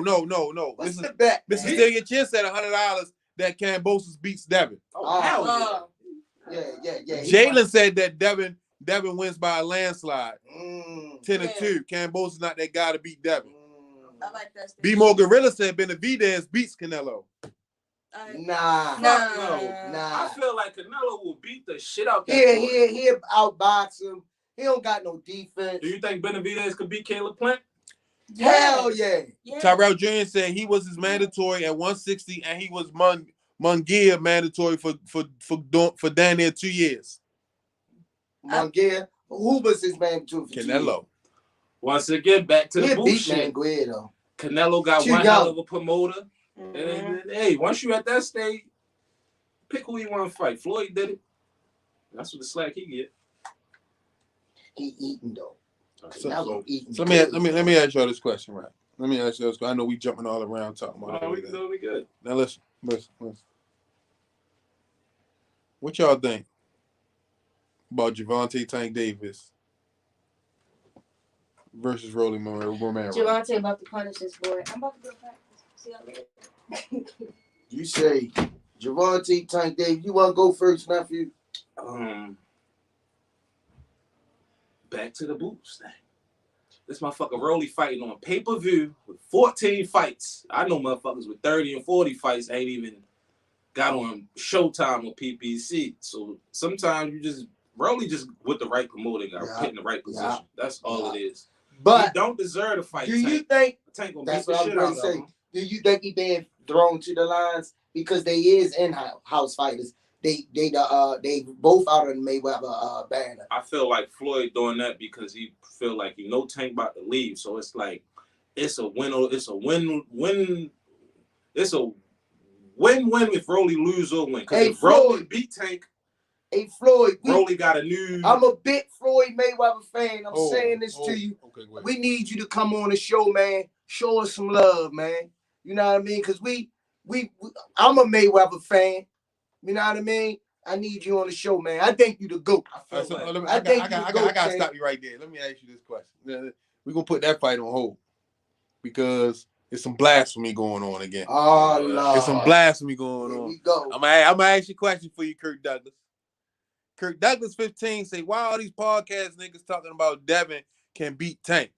What's the bet? Mr. Steal Your Chin said $100 that Kambosos beats Devin. Oh, hell yeah. Yeah. Jalen said that Devin wins by a landslide. 10-2. Kambosos not that guy to beat Devin. I like that. B-Mo Gorilla said Benavidez beats Canelo. Nah. I feel like Canelo will beat the shit out that He outbox him. He don't got no defense. Do you think Benavidez could beat Caleb Plant? Hell yeah. Tyrell Jr. said he was his mandatory at 160 and he was Munguia mandatory for down there 2 years. Munguia? Who was his mandatory for 2 years? Canelo. Once again, back to the bullshit. Manguia, Canelo got one hell of a promoter. And hey, once you at that stage, pick who you want to fight. Floyd did it. That's what the slack he get. He eating though. So let me ask y'all this question, right? Let me ask you this. I know we jumping all around talking about it. No, we good. Now listen. What y'all think about Gervonta Tank Davis versus Rolly Romero? Gervonta about to punish this boy. I'm about to go practice. See y'all later. You say Gervonta Tank Davis. You want to go first, nephew? Back to the boots thing. This motherfucker Rolly fighting on pay-per-view with 14 fights. I know motherfuckers with 30 and 40 fights ain't even got on Showtime or PPC. So sometimes Rolly just with the right promoter got put in the right position. Yeah. That's all it is. But he don't deserve to fight. Do you think Tank gonna that's beat what the I'm shit going to say? Do you think he being thrown to the lines because they is in-house fighters? They both out of the Mayweather banner. I feel like Floyd doing that because he feel like Tank about to leave. So it's like it's a win if Rolly lose or win. Because if Rolly beat Tank, Floyd, Rolly got a new. I'm a big Floyd Mayweather fan. I'm saying this to you. Okay, we need you to come on the show, man. Show us some love, man. You know what I mean? Because I'm a Mayweather fan. You know what I mean? I need you on the show, man. I think you the GOAT. I gotta stop you right there. Let me ask you this question. We're gonna put that fight on hold because there's some blasphemy going on again. Oh Lord. There's some blasphemy going on. Here we go. I'm gonna ask you a question for you, Kirk Douglas. Kirk Douglas 15 say, why all these podcast niggas talking about Devin can beat Tank?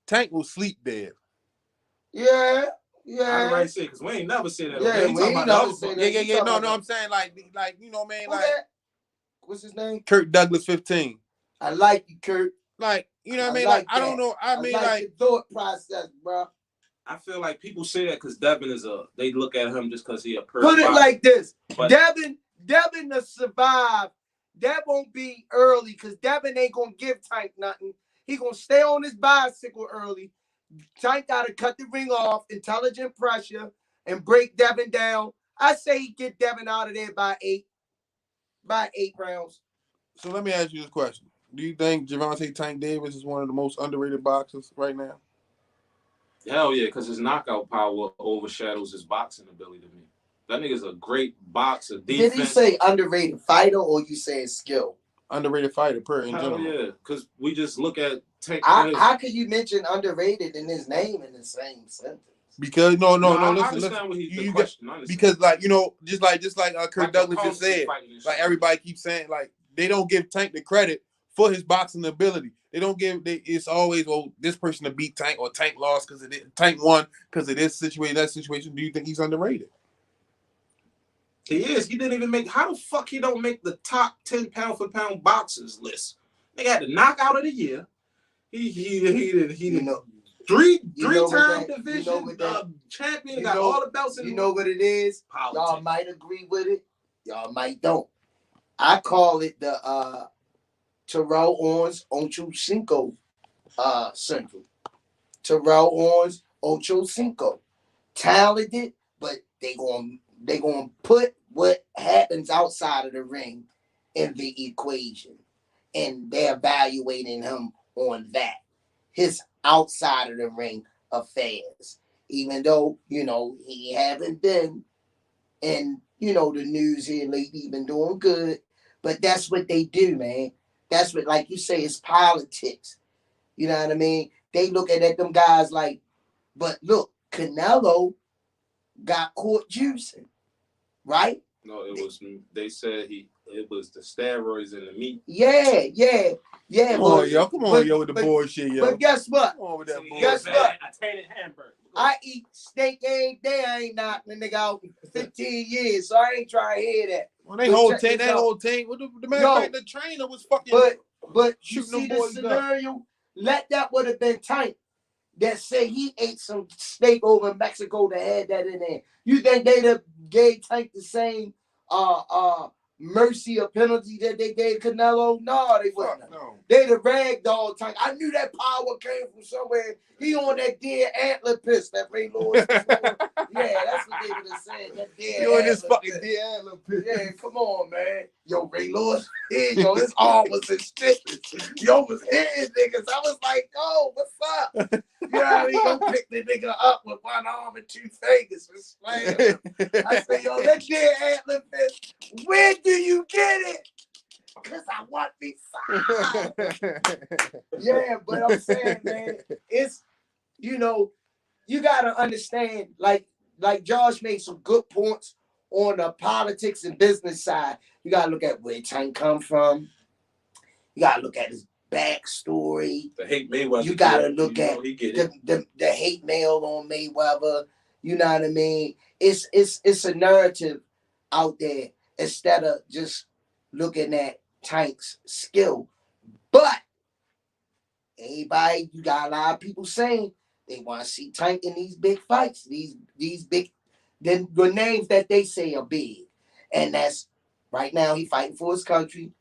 Tank will sleep there. Yeah. I might say because we ain't never said that. Yeah, we ain't never said that. Yeah. No, I'm saying like you know, man. Like, what's his name? Kirk Douglas 15. I like you, Kirk. Like, you know what I mean? Like I don't know. I mean, like the thought process, bro. I feel like people say that because Devin they look at him just because he a person. Put it like this: Devin to survive. That won't be early because Devin ain't gonna give Tank nothing. He gonna stay on his bicycle early. Tank gotta cut the ring off, intelligent pressure, and break Devin down. I say he get Devin out of there by 8 rounds. So let me ask you this question: do you think Gervonta Tank Davis is one of the most underrated boxers right now? Hell yeah, because his knockout power overshadows his boxing ability to me. That nigga's a great boxer. Defense. Did he say underrated fighter or you saying skill? Underrated fighter, in general. Yeah, because we just look at Tank. How could you mention underrated in his name in the same sentence? Because no. I Listen, understand what you question. because like just like Kirk Douglas just said, like everybody keeps saying, like they don't give Tank the credit for his boxing ability. They don't give. It's always this person to beat Tank or Tank lost because Tank won because of this situation, that situation. Do you think he's underrated? He is. He didn't even make. How the fuck he don't make the top 10 pound for pound boxers list? They got the knockout of the year. He did three-time division champion. Got all the belts. You know what it is? Politics. Y'all might agree with it. Y'all might don't. I call it the Terrell Owens Ocho Cinco Central. Terrell Owens Ocho Cinco. Talented, but they gonna put what happens outside of the ring in the equation. And they're evaluating him on that. His outside of the ring affairs. Even though, he haven't been in, the news here lately, he been doing good. But that's what they do, man. That's what, like you say, it's politics. You know what I mean? They looking at them guys like, but look, Canelo got caught juicing, right? No, they said it was the steroids in the meat. Yeah. Come on, yo, with the bullshit, yo. But guess what? Come on with that bullshit. Guess what? I tainted hamburger. I eat steak every day. I ain't knocking a nigga out in 15 years, so I ain't trying to hear that. Well, that whole tank. What the matter of fact, the trainer was fucking. But you shooting see them the boys scenario. Let that would have been Tank that said he ate some steak over in Mexico to add that in there. You think they'd have gave Tank the same mercy or penalty that they gave Canelo? No, they wouldn't. No. They'd have ragdolled Tank. I knew that power came from somewhere. He on that dead antler piss that Ray Lewis was on. Yeah, that's what they would have said. That dead You in this antler fucking piss. dead antler piss. Yeah, come on, man. Yo, Ray Lewis, his arm was in stitches. Yo was hitting niggas. I was like, yo, what's up? You know how he gonna pick the nigga up with one arm and two fingers and slam him. I say, yo, that dead antler piss, where do you get it? Because I want me side. Yeah, but I'm saying, man, it's, you got to understand, like Josh made some good points on the politics and business side. You got to look at where Tank come from. You got to look at his backstory. The hate Mayweather. You got to look at the hate mail on Mayweather. You know what I mean? It's a narrative out there instead of just looking at Tank's skill. But everybody, you got a lot of people saying they want to see Tank in these big fights, these big, the names that they say are big. And that's right now he fighting for his country.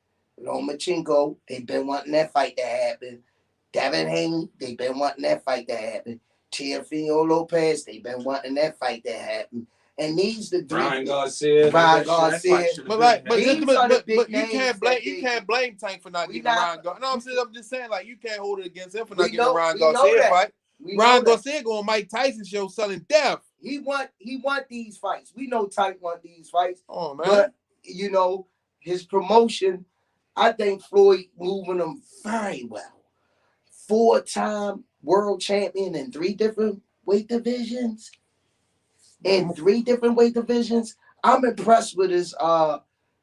Lomachenko, they've been wanting that fight to happen. Devin Haney, they've been wanting that fight to happen. Teofimo Lopez, they've been wanting that fight to happen. And these the three. Ryan Garcia. But you can't blame Tank for not getting Ryan Garcia. No, I'm just saying, like, you can't hold it against him for not getting a Ryan Garcia fight. Ryan Garcia going Mike Tyson show selling death. He want these fights. We know Tank want these fights. Oh man. But his promotion, I think Floyd moving him very well. 4-time world champion in 3 different weight divisions. I'm impressed with his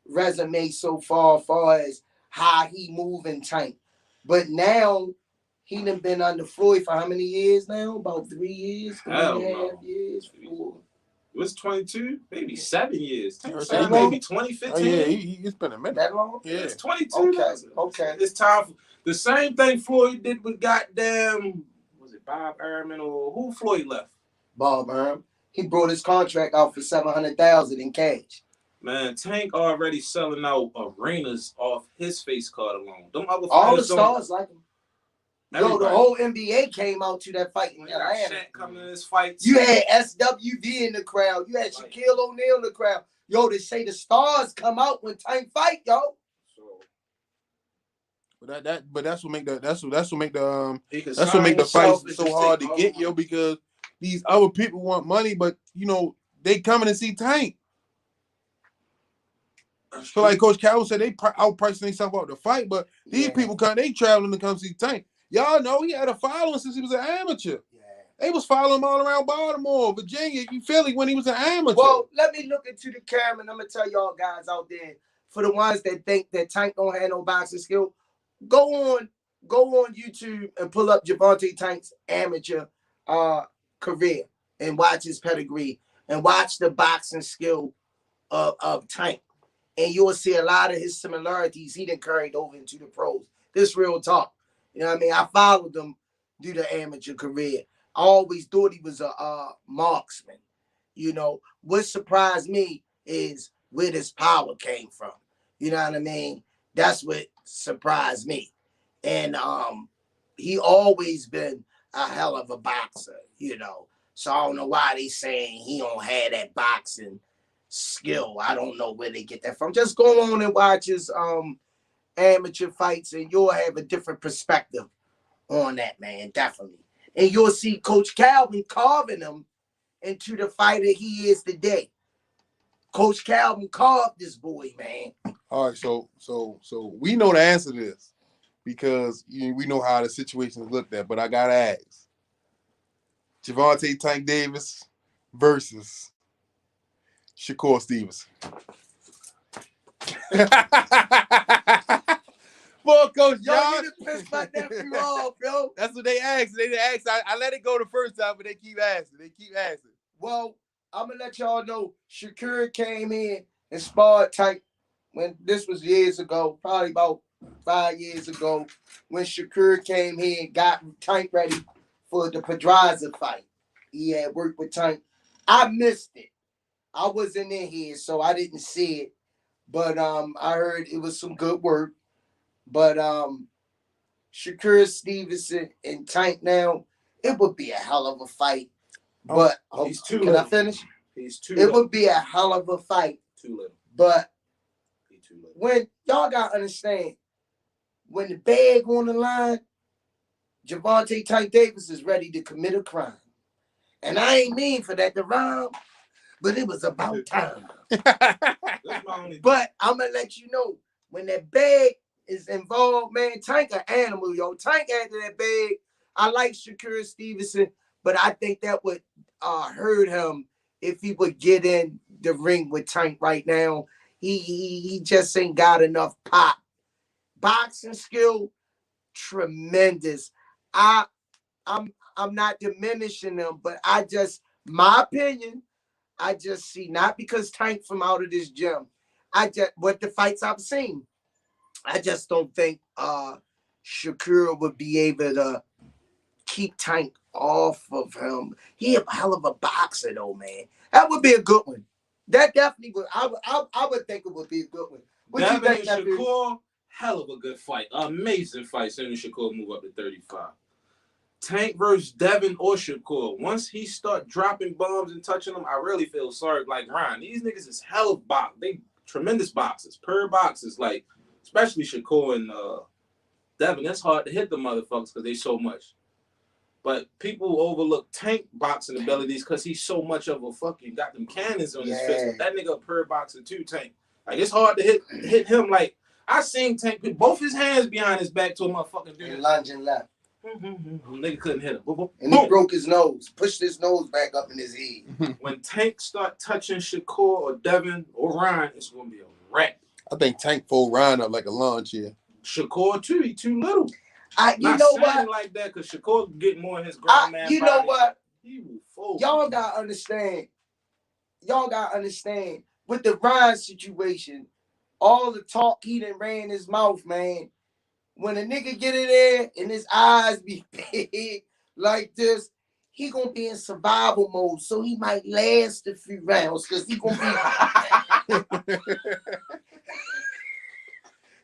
resume so far as how he moving Tank. But now he done been under Floyd for how many years now? About 3 years, 3.5 years, 4. It was 22, maybe 7 years. Maybe 2015. Oh, yeah, it's been a minute. That long? Yeah, it's 22. Okay. It's time for the same thing Floyd did with goddamn, was it Bob Ehrman or who Floyd left? Bob Ehrman. He brought his contract out for $700,000 in cash. Man, Tank already selling out arenas off his face card alone. Them other all the stars like him. Everybody. Yo, the whole NBA came out to that fight in Atlanta. Shaq coming to this fight. You had SWV in the crowd. You had Shaquille O'Neal in the crowd. Yo, they say the stars come out when Tank fight, yo. But that's what make the fight so hard to get, yo, because these other people want money, but they coming to see Tank. So like Coach Calvin said, they outpricing themselves out to fight, but these people they traveling to come see Tank. Y'all know he had a following since he was an amateur. Yeah. They was following him all around Baltimore, Virginia, Philly when he was an amateur. Well, let me look into the camera and I'm gonna tell y'all guys out there for the ones that think that Tank don't have no boxing skill, go on YouTube and pull up Gervonta Tank's amateur career and watch his pedigree and watch the boxing skill of Tank. And you'll see a lot of his similarities he done carried over into the pros. This real talk. You know what I mean? I followed him through the amateur career. I always thought he was a marksman. You know, what surprised me is where this power came from. You know what I mean? That's what surprised me. And he always been a hell of a boxer, you know. So I don't know why they saying he don't have that boxing skill. I don't know where they get that from. Just go on and watch his amateur fights and you'll have a different perspective on that, man. Definitely. And you'll see Coach Calvin carving him into the fighter he is today. Coach Calvin carved this boy, man. All right, so we know the answer to this because we know how the situation is looked at, but I gotta ask. Gervonta Tank Davis versus Shakur Stevenson. Well, Coach John. Y'all need to piss my nephew off, bro. That's what they asked. They asked. I let it go the first time, but they keep asking. Well, I'm going to let y'all know Shakur came in and sparred Tank when this was years ago, probably about 5 years ago, when Shakur came here and got Tank ready for the Pedraza fight. He had worked with Tank. I missed it. I wasn't in here, so I didn't see it. But I heard it was some good work. But Shakur Stevenson and Tank now, it would be a hell of a fight. But can I finish? He's too It little. would be a hell of a fight. Too little. But He's too little. when y'all gotta understand, when the bag on the line, Gervonta Tank Davis is ready to commit a crime. And I ain't mean for that to rhyme, but it was about time. But I'm gonna let you know, when that bag is involved, man, Tank an animal, yo. Tank after that bag. I like Shakur Stevenson, but I think that would hurt him if he would get in the ring with Tank right now. He just ain't got enough pop. Boxing skill, tremendous. I'm not diminishing them, but my opinion, I just see, not because Tank from out of this gym, what the fights I've seen, I just don't think Shakur would be able to keep Tank off of him. He a hell of a boxer though, man. That would be a good one. That definitely would. I would think it would be a good one. What you think, Shakur, hell of a good fight. Amazing fight. Soon as Shakur move up to 35. Tank versus Devin or Shakur. Once he start dropping bombs and touching them, I really feel sorry. Like Ryan, these niggas is hell of box. They tremendous boxers, per boxers. Like especially Shakur and Devin. It's hard to hit the motherfuckers because they so much. But people overlook Tank boxing abilities because he's so much of a fucking got them cannons on his fist. But that nigga a per boxer too, Tank. Like it's hard to hit him. Like I seen Tank put both his hands behind his back to a motherfucking dude. And lunging left. Nigga couldn't hit him. Boom. And he broke his nose, pushed his nose back up in his head. When Tank start touching Shakur or Devin or Ryan, it's gonna be a wreck. I think Tank fold Ryan up like a lawn chair. Shakur too, he too little. You know what? Like that, because Shakur get more in his grown man you body. know what? He will fold. Y'all gotta understand. With the Ryan situation, all the talk he done ran his mouth, man. When a nigga get in there and his eyes be big like this, he gonna be in survival mode. So he might last a few rounds because he gonna be.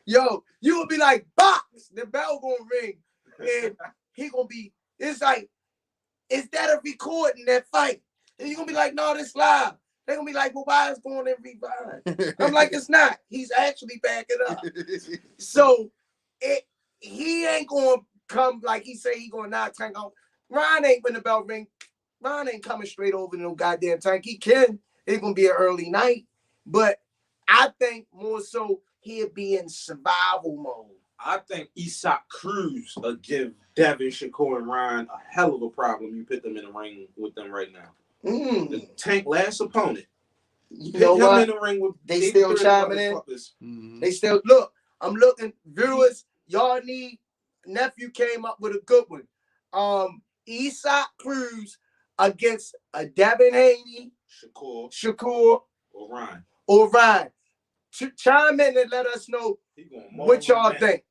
Yo, you will be like, box, the bell gonna ring. And he gonna be, it's like, is that a recording, that fight? And you gonna be like, no, this live. They're gonna be like, well, why is going in rewind? I'm like, it's not. He's actually backing up. So he ain't gonna come like he say he gonna knock Tank out. Ryan ain't when the bell ring. Ryan ain't coming straight over to no goddamn Tank. He can. It's gonna be an early night. But I think more so he'll be in survival mode. I think Isaac Cruz will give Devin, Shakur, and Ryan a hell of a problem. You put them in the ring with them right now. The Tank last opponent You Pick know him what? in the ring with They still 30 chiming in. motherfuckers. They still look. I'm looking, viewers. Y'all need. Nephew came up with a good one. Isak Cruz against a Devin Haney, Shakur, or Ryan. Chime in and let us know what y'all think.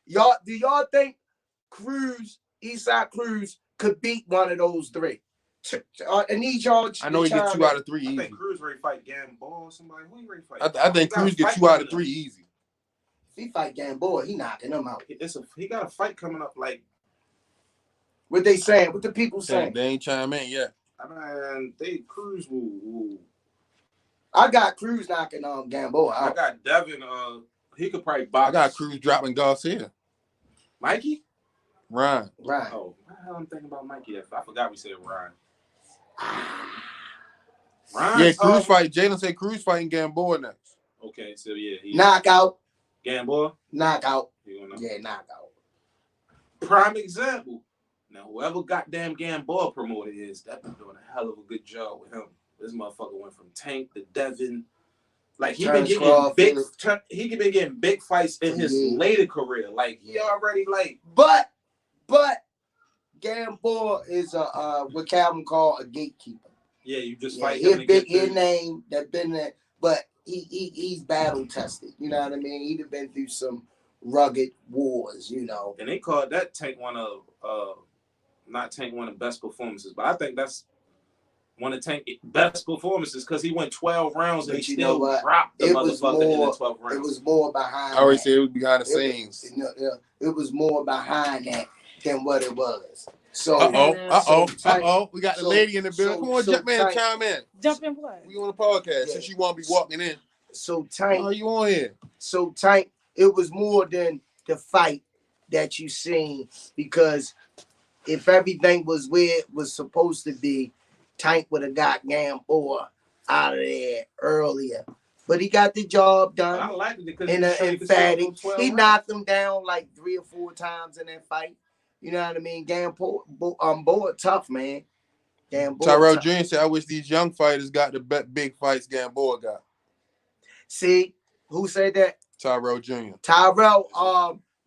Do y'all think Isak Cruz could beat one of those three? I need y'all. I know he get 2 out of 3 easy. I think Cruz ready to fight Gamboa or somebody. Who he ready to fight? I think Cruz get 2 out of 3 easy. If he fight Gamboa, he knocking him out. He got a fight coming up. Like what they saying? What the people saying? They ain't chime in yet. I mean, Cruz will. I got Cruz knocking Gamboa out. I got Devin. He could probably box. I got Cruz dropping Garcia. Mikey? Ryan. Oh, what the hell I'm thinking about Mikey? I forgot we said Ryan. Yeah, Cruz fight. Jalen said Cruz fighting Gamboa next. Okay, so yeah. Knockout. Gamboa? Knockout. Yeah, knockout. Prime example. Now, whoever goddamn Gamboa promoter is, that been doing a hell of a good job with him. This motherfucker went from Tank to Devin. Like he been getting big fights in his later career. Like he already like. But Gamboa is what Calvin called a gatekeeper. Yeah, you just fight him. His big name that been there, but he's battle tested. You know what I mean? He'd have been through some rugged wars. You know. And they called that Tank one of not Tank one of the best performances, but I think that's one of Tank's best performances because he went 12 rounds and he still dropped the motherfucker in the 12 rounds. It was more behind. I already said it was behind the scenes. It was more behind that than what it was. So, we got the lady in the building. Come on, jump in, chime in. Jump in what? We on the podcast since you want to be walking in. So Tank, oh, you on here? So Tank, it was more than the fight that you seen because if everything was where it was supposed to be, Tank would have got Gamboa out of there earlier. But he got the job done. I liked it because emphatic. He knocked him down like 3 or 4 times in that fight. You know what I mean? Gamboa tough, man. Gamboa Tyrell tough. Jr. said, I wish these young fighters got the big fights Gamboa got. See, who said that? Tyrell Jr.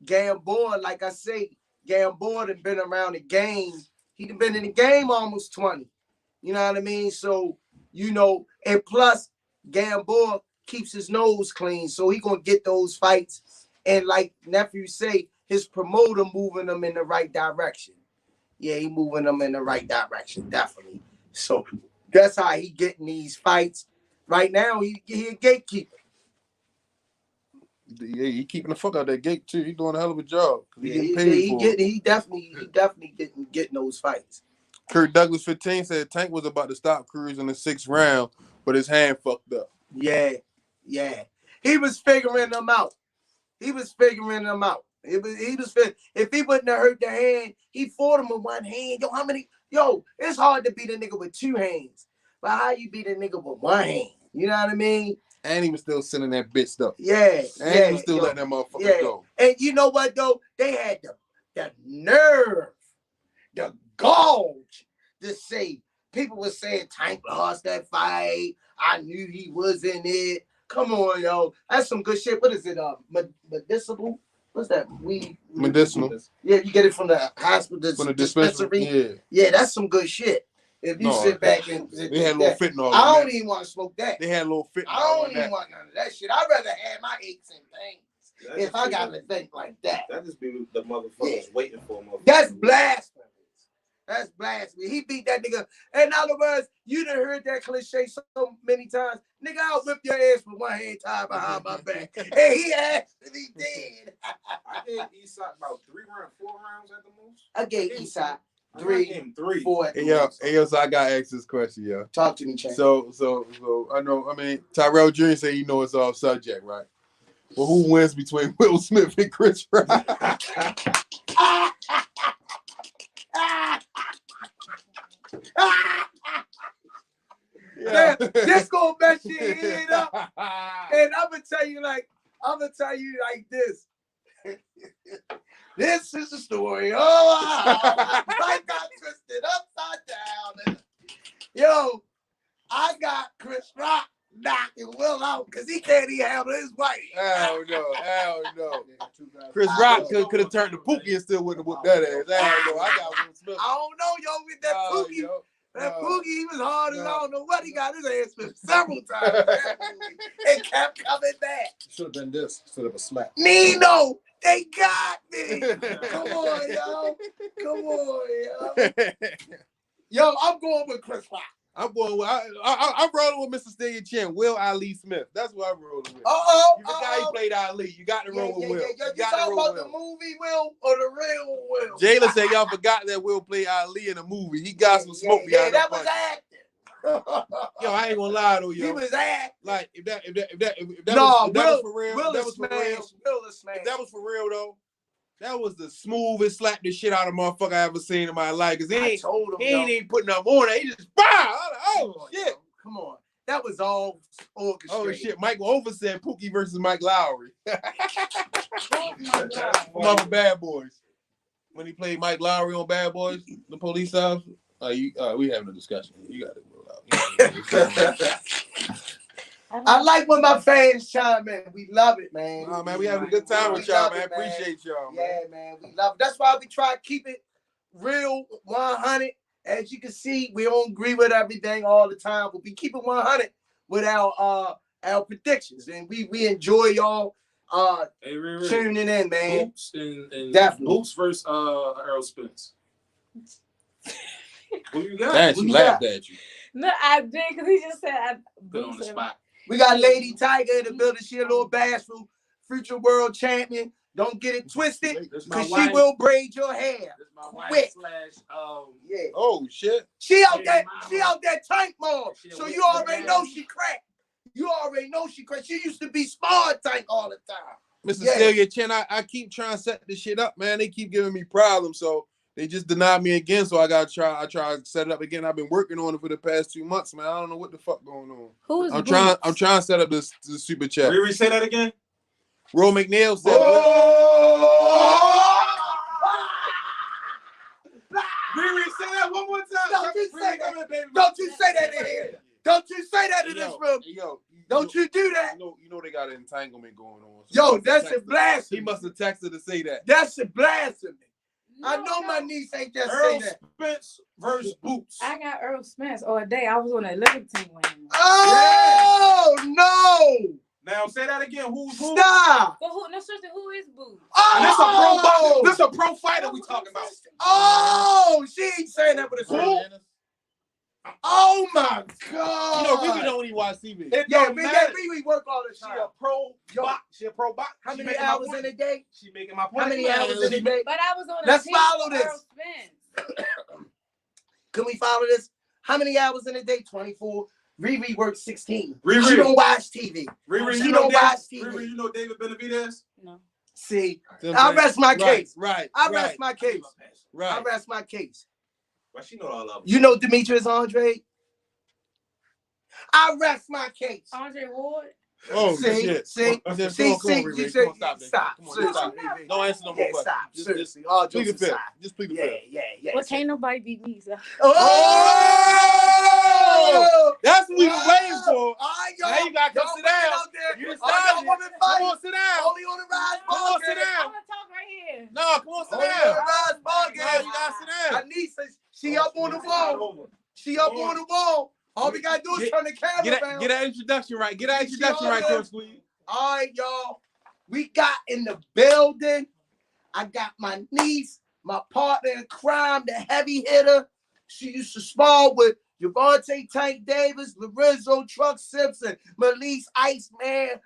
Gamboa, like I say, Gamboa had been around the game. He'd been in the game almost 20. You know what I mean? So, you know, and plus Gamboa keeps his nose clean. So he gonna get those fights. And like nephew say, his promoter moving them in the right direction. Yeah, he moving them in the right direction, definitely. So that's how he getting these fights. Right now, he a gatekeeper. Yeah, he keeping the fuck out that gate too. He doing a hell of a job. He definitely getting those fights. Kurt Douglas 15 said Tank was about to stop Cruz in the 6th round, but his hand fucked up. Yeah. He was figuring them out. If he wouldn't have hurt the hand, he fought him with one hand. It's hard to beat a nigga with 2 hands. But how you beat a nigga with 1 hand? You know what I mean? And he was still sending that bitch though. Yeah. And he was still letting that motherfucker go. And you know what though? They had the nerve, the gall to say, people were saying Tank lost that fight. I knew he was in it. Come on, yo. That's some good shit. What is it? Medicinal? What's that? Medicinal. Yeah, you get it from the hospital. From the dispensary. Yeah, that's some good shit. If you sit back and they had a little fentanyl. I don't even want to smoke that. They had a little fentanyl. I don't even want none of that shit. I'd rather have my aches and pains if I got to think like that. That just be the motherfuckers waiting for him. That's blasphemy. That's blasphemy. He beat that nigga. In other words, you done heard that cliche so many times. Nigga, I'll whip your ass with 1 hand tied behind my back. And he actually did. I gave Isak about 4 rounds at the most. I gave Isak 3, 4. Hey, yo, so I got to ask this question, yo. Talk to me, Chad. So I know, Tyrell Jr. said you know it's off subject, right? Well, who wins between Will Smith and Chris Rock? Yeah, this gonna mess your head up. And I'm gonna tell you like this. This is the story. I got twisted upside down. Yo, I got Chris Rock knocking Will out because he can't even handle his wife. Hell no. Chris Rock could have turned to Pookie and still wouldn't have whooped that ass. Hell no. I got Will Smith. I don't know, yo, with that Pookie. That Pookie, he was hard as I don't know what he got his ass with several times. It kept coming back. Should have been this instead of a slap. Nino, they got me. Come on, yo. Come on, yo. Yo, I'm going with Chris Rock. I'm rolling with Mr. Stay Your Chin, Will Ali Smith. That's what I'm rolling with. You forgot he played Ali. You got to roll with Will. You talking about the movie Will or the real Will? Jayla said y'all forgot that Will played Ali in the movie. He got some smoke behind that was acting. Yo, I ain't gonna lie though, yo. He was acting. Like if that No, was for real, Will that was for real. If that was for real though, that was the smoothest slap the shit out of motherfucker I ever seen in my life. Cause he ain't even putting up on it. He just oh shit. Come on. That was all orchestrated. Oh shit. Michael Over said Pookie versus Mike Lowry. From Bad Boys. When he played Mike Lowry on Bad Boys, the police officer. We having a discussion. You got it roll out. I like when my fans chime in. We love it, man. Oh man, we having a good time with y'all, man. Appreciate y'all, man. Yeah, man. We love it. That's why we try to keep it real 100. As you can see, we don't agree with everything all the time, but we keep it 100 with our predictions. And we enjoy y'all tuning in, man. Boots and definitely. Boots versus Errol Spence. Who you got? That she laughed at you. No, I did because he just said I Put on the spot. We got Lady Tiger in the building. She a little bashful, future world champion. Don't get it twisted, because she will braid your hair. This my quick. wife / Yeah. Oh shit. She out there tank mom. So you already know she cracked. You already know she cracked. She used to be smart tank all the time. Mr. Stelia Chin, I keep trying to set this shit up, man. They keep giving me problems, so they just denied me again. So I try to set it up again. I've been working on it for the past 2 months, man. I don't know what the fuck going on. Who is I'm trying to set up this super chat. Riri, say that again. Ro McNeil said. Riri, say that one more time. Don't you say that. Don't you say that in here. Don't you say that in this room. Don't you do that. You know they got an entanglement going on. So that's a blasphemy. He must have texted to say that. That's a blasphemy. I know my niece ain't just say that. Spence versus Boots. I got Earl Spence all day. I was on the Olympic team with him. Oh no! Now say that again. Who's who? Stop! But who? No, seriously, who is Boots? Oh! This a pro fighter we talking about. Oh! She ain't saying that with a who? Oh my God! You know, Riri don't even watch TV. We work all the time. She a pro box. How many hours in a day? She making my point. How many hours in a day? But I was on the Let's team follow with this. Earl Spence. Can we follow this? How many hours in a day? 24. Riri works 16. Riri. She don't watch TV. Riri, She don't watch TV. Riri, you know David Benavidez? No. See, I rest my case. Right. I rest my case. Right. I rest my case. Well, she know all of them. You know Demetrius Andre? I rest my case. Andre Ward. Oh, see, shit. See, Come on, you Come on, stop. Stop. Come on, stop. Don't answer no more questions. Stop. Just Seriously, all plead jokes the fifth. aside. Just plead the fifth. Yeah. Well, can't nobody beat me, so. Oh! That's what we were waiting for. All right, y'all. Now you got to y'all sit down. out there. You All y'all women Come fight. on, sit down. Only on the Rize Come on, sit I down. want to talk right here. No, come on, sit Only on down. the Rize ball No, game. you got to sit down. Anissa, she up on the wall. She up on the wall. All we got to do is turn the camera down. Get that introduction right. Get that introduction right, Coach Squeeze. All right, y'all. We got in the building. I got my niece, my partner in crime, the heavy hitter. She used to spar with Javante Tank Davis, Lorenzo Truck Simpson, Malik Iceman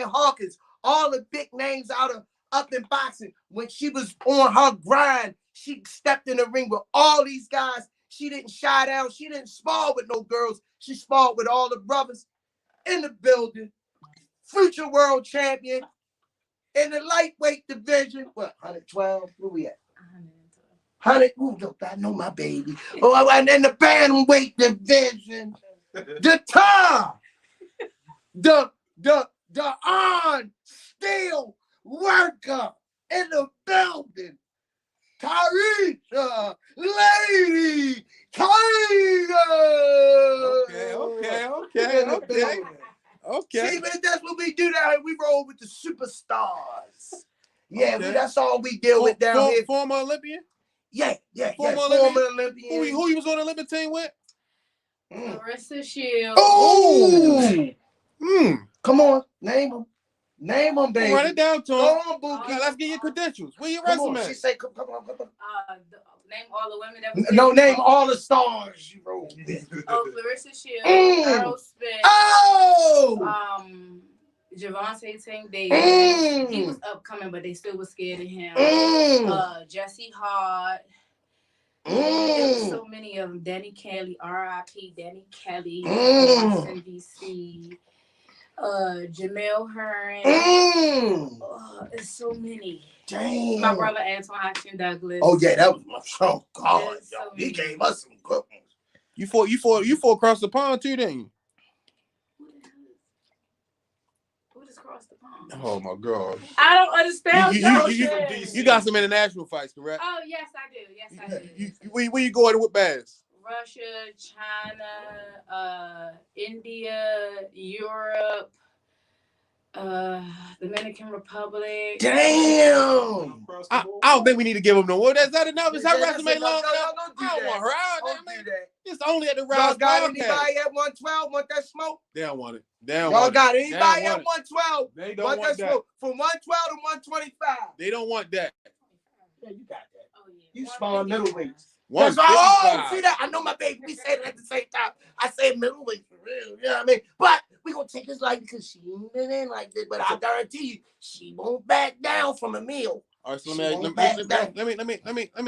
Hawkins, all the big names up in boxing. When she was on her grind, she stepped in the ring with all these guys. She didn't shy down. She didn't spar with no girls. She sparred with all the brothers in the building. Future world champion in the lightweight division. What, 112? Where we at? 100. Ooh, look, I know my baby. Oh, and in the bantamweight division. The time. The on steel worker in the building. Carisha, Lady Tiger. Okay. See, man, that's what we do down here. We roll with the superstars. Yeah, Okay. that's all we deal with down here. Former Olympian? Yeah. Former Olympian. Who you was on the Olympic team with? Clarissa Shields. Oh! Come on, name them. Name them, baby. Run it down to him. Go on, Bookie. Let's get your credentials. Where your Come on. resume? She said, come on. Name all the women that was Name all the stars you rolled with. Clarissa Shields, Earl Spence. Oh! Javante Tank Davis. He was upcoming, but they still was scared of him. Jesse Hart. There was so many of them. Danny Kelly, R.I.P. Danny Kelly, NBC. Jamel Hearn. It's so many. Damn. My brother Antoine Action Douglas. Oh yeah, that was my God. So He gave us some good ones. You fought across the pond too, didn't you? Who just crossed the pond? Oh my God. I don't understand. You got some international fights, correct? Oh yes, I do. Where you going with Bass? Russia, China, India, Europe, Dominican Republic. Damn! I don't think we need to give him no more. Is that enough? Is her resume long enough? Don't do I don't want her out. Don't do that. It's only at the Y'all Rize got podcast. anybody at 112 want that smoke? They don't want it. Y'all got anybody at 112? They don't want that. Smoke? From 112 to 125. They don't want that. Yeah, you got that. Oh, yeah. You spawn middleweights. That's See that? I know my baby. We said it at the same time. I said middleweight for real. You know what I mean? But we gonna take his life because she ain't been in like this. But I guarantee you, she won't back down from a meal. All right, so let me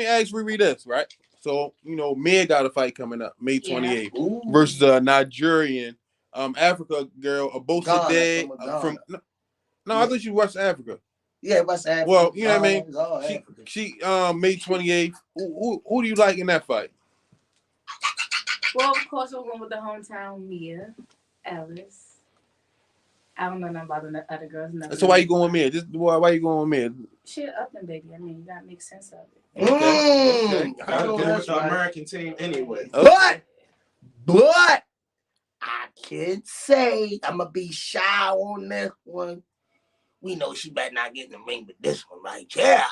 ask Riri this, right? So Mia got a fight coming up May 28th versus a Nigerian, Africa girl, Abosa Day from. No, I thought she was West Africa. Yeah, West Africa. Well, you know what I mean. She May 28th. Who do you like in that fight? Well, of course, we're going with the hometown Mia Ellis. I don't know nothing about the other girls. So why you going with Mia? Why you going with Mia? Shit up them, baby. I mean, you gotta make sense of it. Okay. I go with the American team anyway. But I can say I'm gonna be shy on this one. We know she better not get in the ring with this one right here.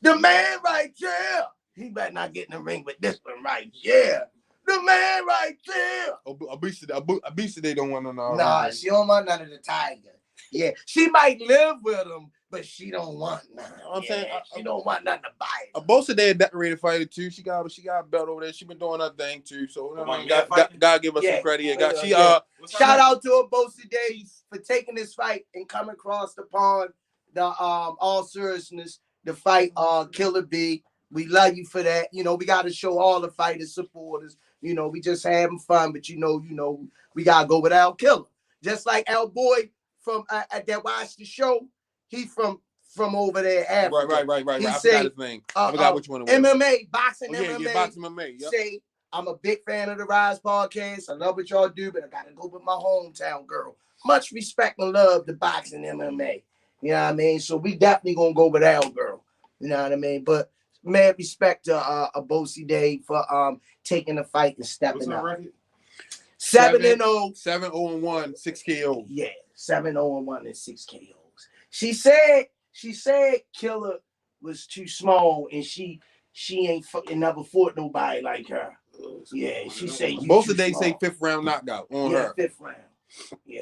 The man right here. He better not get in the ring with this one right here. The man right there. Obesity don't want to know. Nah, she don't want none of the Tiger. Yeah, she might live with him, but she don't want none. I'm saying she don't want nothing to buy it. Abosa Day a decorated fighter too. She got a belt over there. She been doing her thing too. So God give us some credit. Shout out to Abosa Day for taking this fight and coming across the pond. All seriousness, the fight Killer B. We love you for that. We got to show all the fighters supporters. We just having fun, but we gotta go with Al Killer. Just like Al Boy from that watched the show. He from over there, Africa. Right. He I say, forgot his name. I forgot which one it was. MMA, boxing, MMA. Yeah, boxing MMA. Yep. Say, I'm a big fan of the Rize podcast. I love what y'all do, but I gotta go with my hometown girl. Much respect and love to boxing MMA. You know what I mean? So we definitely gonna go with Al girl. You know what I mean? But mad respect to Abosa Day for taking the fight and stepping up. 7-0. 7-0-1, 6 KOs. Yeah, 7-0-1 and 6 KOs. She said Killer was too small and she ain't fucking never fought nobody like her. Yeah, she said both of they say 5th round knockout on her. 5th round. Yeah.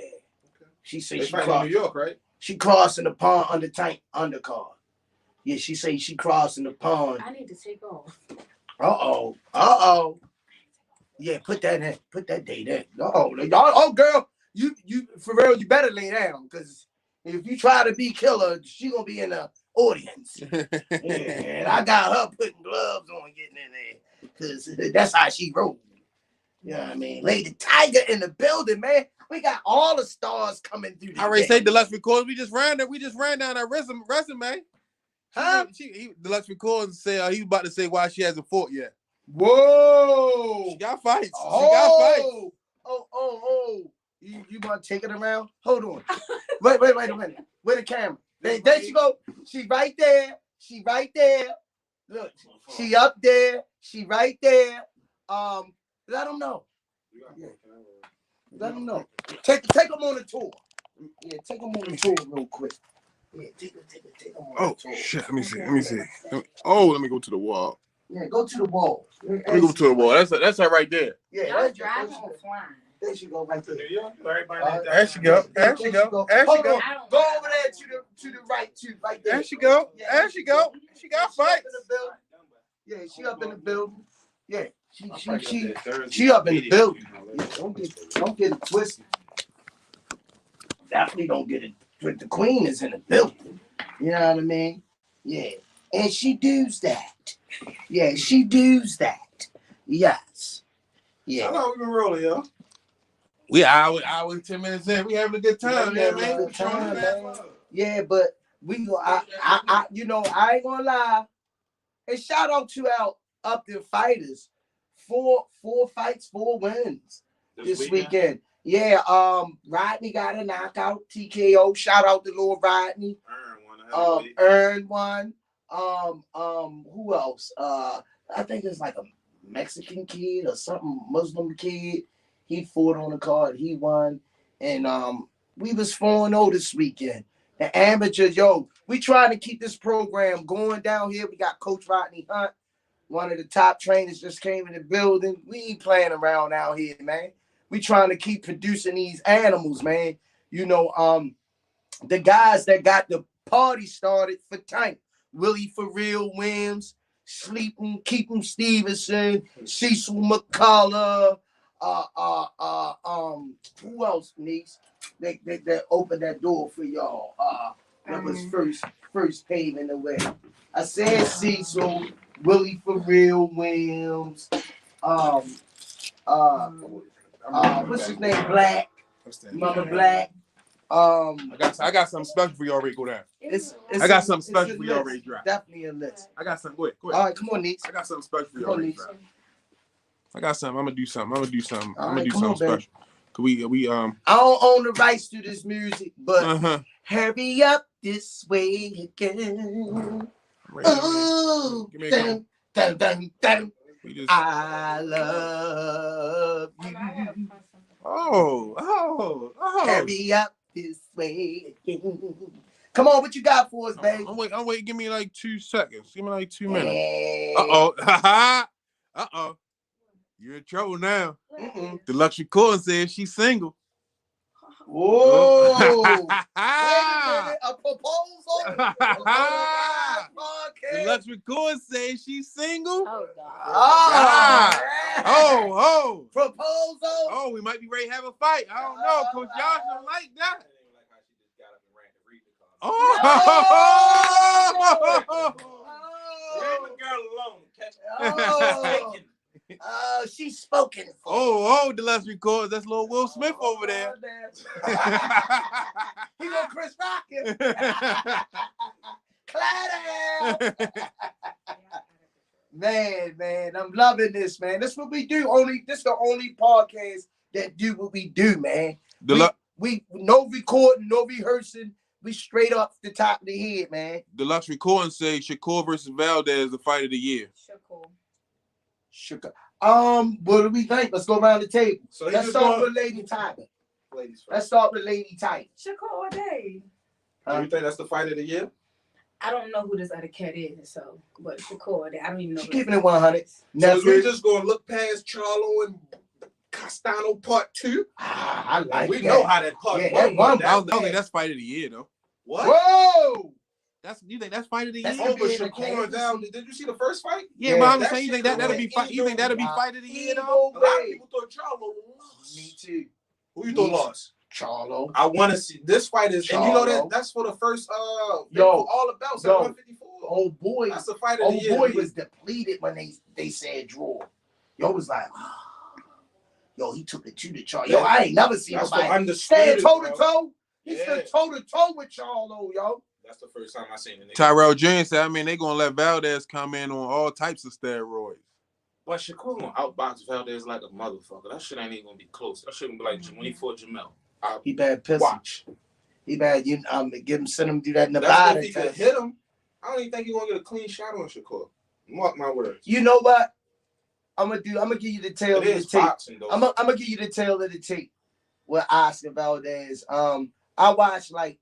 She said she crossed New York, right? She crossing the pond under tank undercard. Yeah, she say she crossing the pond. I need to take off. Uh-oh. Yeah, put that in. Put that date in. Oh, girl, you for real, you better lay down because if you try to be Killer, she gonna be in the audience. Yeah, and I got her putting gloves on getting in there because that's how she rolls. You know what I mean? Lady Tiger in the building, man. We got all the stars coming through. I already said Deluxe Records. We just ran down our resume. Huh? Deluxe Records say he was about to say why she hasn't fought yet. Whoa! She got fights. Oh! You want to take it around? Hold on. Wait a minute. Where the camera? There she go. She right there. Look, she up there. She right there. Let them know. Yeah. Let them know. Take them on a tour. Yeah, take them on a tour real quick. Yeah, take them on a tour. Shit, let me see. Let me go to the wall. Yeah, go to the wall. Let me go to the wall. That's her right there. Yeah, Y'all driving or flying? There she go right there. There she go. There she go. There she go. Go over there to the right too, right there. There she go. There she go. She got fights. Yeah, she up in the building. Yeah, she up in the building. Yeah, don't get it twisted. Definitely don't get it. But the queen is in the building. You know what I mean? Yeah, and she does that. Yeah, she does that. Yes. Yeah. How long we been rolling, yo? We hour and 10 minutes in. We having a good time, Yeah, man. good time, man. Yeah, but we go. I ain't gonna lie. And shout out to our up there fighters. Four fights, 4 wins this weekend. Yeah, Rodney got a knockout, TKO. Shout out to Lord Rodney. Earned one. Who else? I think it's like a Mexican kid or something, Muslim kid. He fought on the card. He won. And we was 4-0 this weekend. The amateurs, we trying to keep this program going down here. We got Coach Rodney Hunt, one of the top trainers, just came in the building. We ain't playing around out here, man. We trying to keep producing these animals, man. You know, the guys that got the party started for Tank. Willie For Real Williams, Keep'em Stevenson, Cecil McCullough, who else, niece? They opened that door for y'all. That was first paving the way. I said Cecil, Willie For Real Williams, what's his name? Black. Mother Black. I got something special for y'all, Rico. Down. I got something special for y'all, Ray Drop. Definitely a list. I got something. Go ahead. All right, come on, niece. I got something special for y'all, Ray Drop. I got something. I'm gonna do something. All I'm gonna right, do come something on, special. Cause we I don't own the rights to this music, but hurry up this way again. Oh, dun, dun, dun, dun. I love you. Oh. Hurry up this way again. Come on, what you got for us, baby? I'm waiting. Give me like 2 seconds. Give me like 2 minutes. Hey. Uh-oh. You're in trouble now. The luxury court says she's single. Whoa! Wait a minute, a proposal? The luxury court says she's single. Oh God! Oh! Proposal? Oh, we might be ready to have a fight. I don't know, Coach Josh don't like that. Leave the girl alone. She's spoken for. Oh, the luxury court. That's little Will Smith over there. He gonna Chris Rock him. Clatter. Man, I'm loving this, man. That's what we do. This the only podcast that do what we do, man. We no recording, no rehearsing. We straight up the top of the head, man. The luxury recording say Shakur versus Valdez the fight of the year. Shakur. What do we think? Let's go around the table. So let's start with Lady Tiger. Let's start with Lady Tiger. Shakur all day. You think that's the fight of the year? I don't know who this other cat is, but Shakur, I don't even know. She's keeping it 100. So we just gonna look past Charlo and Castano Part 2. I like we that. know how that part one. I don't think that's fight of the year though. What? Whoa! You think that's fight of the year? Shakur and Val. Did you see the first fight? Yeah, but I'm saying you think that'll be fight. You think that'll be fight of the year though? A lot of people thought Charlo lost. Me too. Who you thought lost? Charlo. I want to see this fight is, and you know that's for the first all the belts at 154. Oh boy, that's the fight of the year. Oh boy was depleted when they said draw. Yo was like, yo, he took it to the Charlo. Yo, I ain't never seen nobody stand toe to toe. He stood toe to toe with Charlo, yo. That's the first time I seen it. Tyrell James said, they gonna let Valdez come in on all types of steroids. But Shakur gonna outbox Valdez like a motherfucker. That shit ain't even gonna be close. That shit gonna be like when he fought Jamel. He bad pissing. Watch. He bad. Send him do that Nevada. If he could hit him, I don't even think he's gonna get a clean shot on Shakur. Mark my words. You know what? I'm gonna give you the tail of the tape. Boxing, I'm gonna give you the tail of the tape with Oscar Valdez. I watched like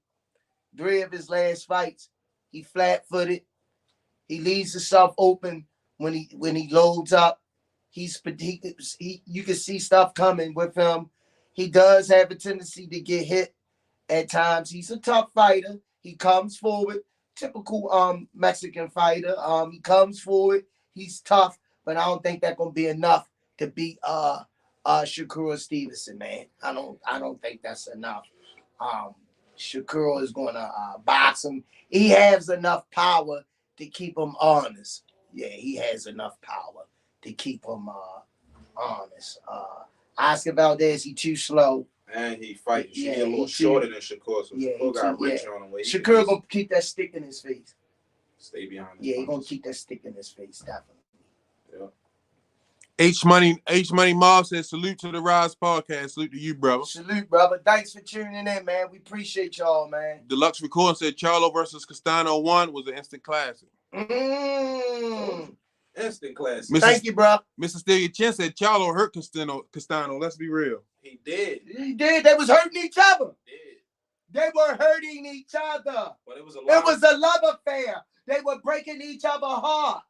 3 of his last fights. He flat-footed. He leaves himself open when he loads up. You can see stuff coming with him. He does have a tendency to get hit at times. He's a tough fighter. He comes forward. Typical Mexican fighter. He comes forward. He's tough, but I don't think that's gonna be enough to beat Shakur Stevenson, man. I don't think that's enough. Shakur is gonna box him. He has enough power to keep him honest. Yeah, he has enough power to keep him honest. Oscar Valdez, he too slow. And he fights. He a little shorter than Shakur, so Shakur got reach on him. Shakur gonna keep that stick in his face. Stay behind. Yeah, he gonna keep that stick in his face, definitely. Yeah. H Money Mob says salute to the Rize podcast. Salute to you, brother. Salute, brother. Thanks for tuning in, man. We appreciate y'all, man. Deluxe Recording said Charlo versus Castano 1 was an instant classic. Instant classic. Thank you, bro. Mr. Stelia Chin said Charlo hurt Castano. Let's be real. He did. They was hurting each other. They were hurting each other. But it was a love affair. They were breaking each other heart.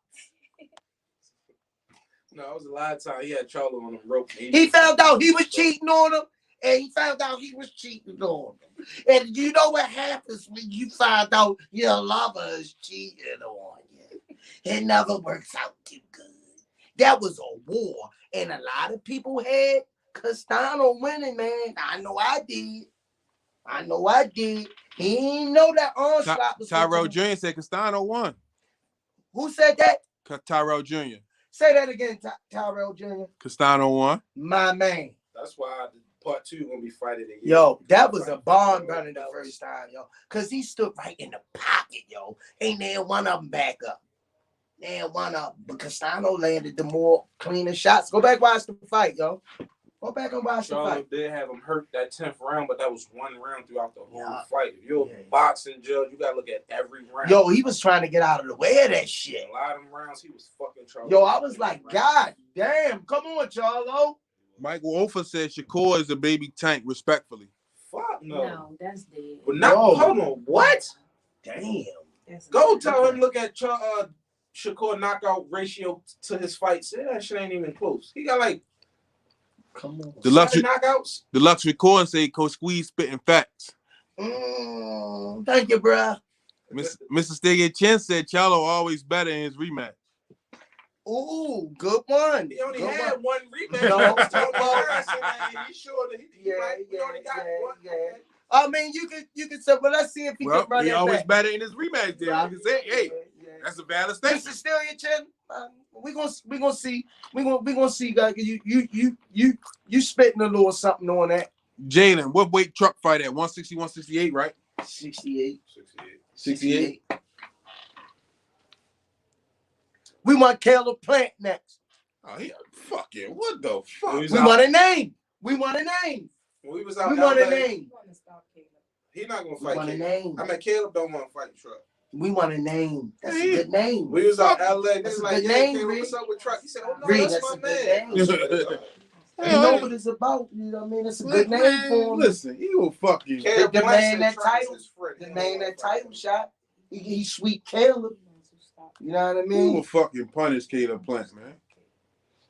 No, it was a lot of time. He had Charlo on the rope. He found out he was cheating on him, and he found out he was cheating on him. And you know what happens when you find out your lover is cheating on you? It never works out too good. That was a war, and a lot of people had Castano winning, man. I know I did. He didn't know that onslaught was Tyrell Jr. said Castano won. Who said that? Tyrell Jr. Say that again, Tyrell Jr. Castano won. My man. That's why part 2 gonna be fighting again. Yo, that was a bomb running the first time, yo. Cause he stood right in the pocket, yo. Ain't there one of them back up. There one of them. But Castano landed the more cleaner shots. Go back watch the fight, yo. Go back and watch the fight. Did have him hurt that 10th round, but that was one round throughout the whole fight. If you're a boxing judge, you gotta look at every round. Yo, he was trying to get out of the way of that shit. A lot of them rounds, he was fucking trouble. Yo, I was like, God damn, come on, Charlo. Michael Ofer said Shakur is a baby tank, respectfully. Fuck no. No, that's dead. But hold on, what? Damn. Go tell him, look at Shakur knockout ratio to his fights. Yeah, that shit ain't even close. He got like come on. knockouts. Deluxe Recording say Coach Squeeze spitting facts. Thank you, bro. Mr. Stelia Chin said Charlo always better in his rematch. Ooh, good one. He only had one rematch. No, he sure that he only got one. Yeah. I mean, you could say, well, let's see if he can run he that always back. Better in his rematch. Then you can say, hey, that's a valid statement. Mr. Stelia Chin, we gonna see. We gonna see, guys. You spitting a little something on that. Jalen, what weight truck fight at? 160, 168, right? 68. We want Caleb Plant next. Oh, yeah. Fucking what the fuck? We want a name. We want a name. When we was out we want LA, a name. He not gonna We fight. want a name. I mean, Caleb don't want to fight Truck. We want a name. That's a good name. We was out LA. That's a like, good name, Caleb, Rize. what's up with Truck? He said, "Oh no, Rize, that's a my good man." name. You know what it's about. You know what I mean? It's a good name for him. Listen, he will fuck you. The man that title. The man that title shot. He sweet Caleb. You know what I He mean? will fucking punish Caleb Plant, man.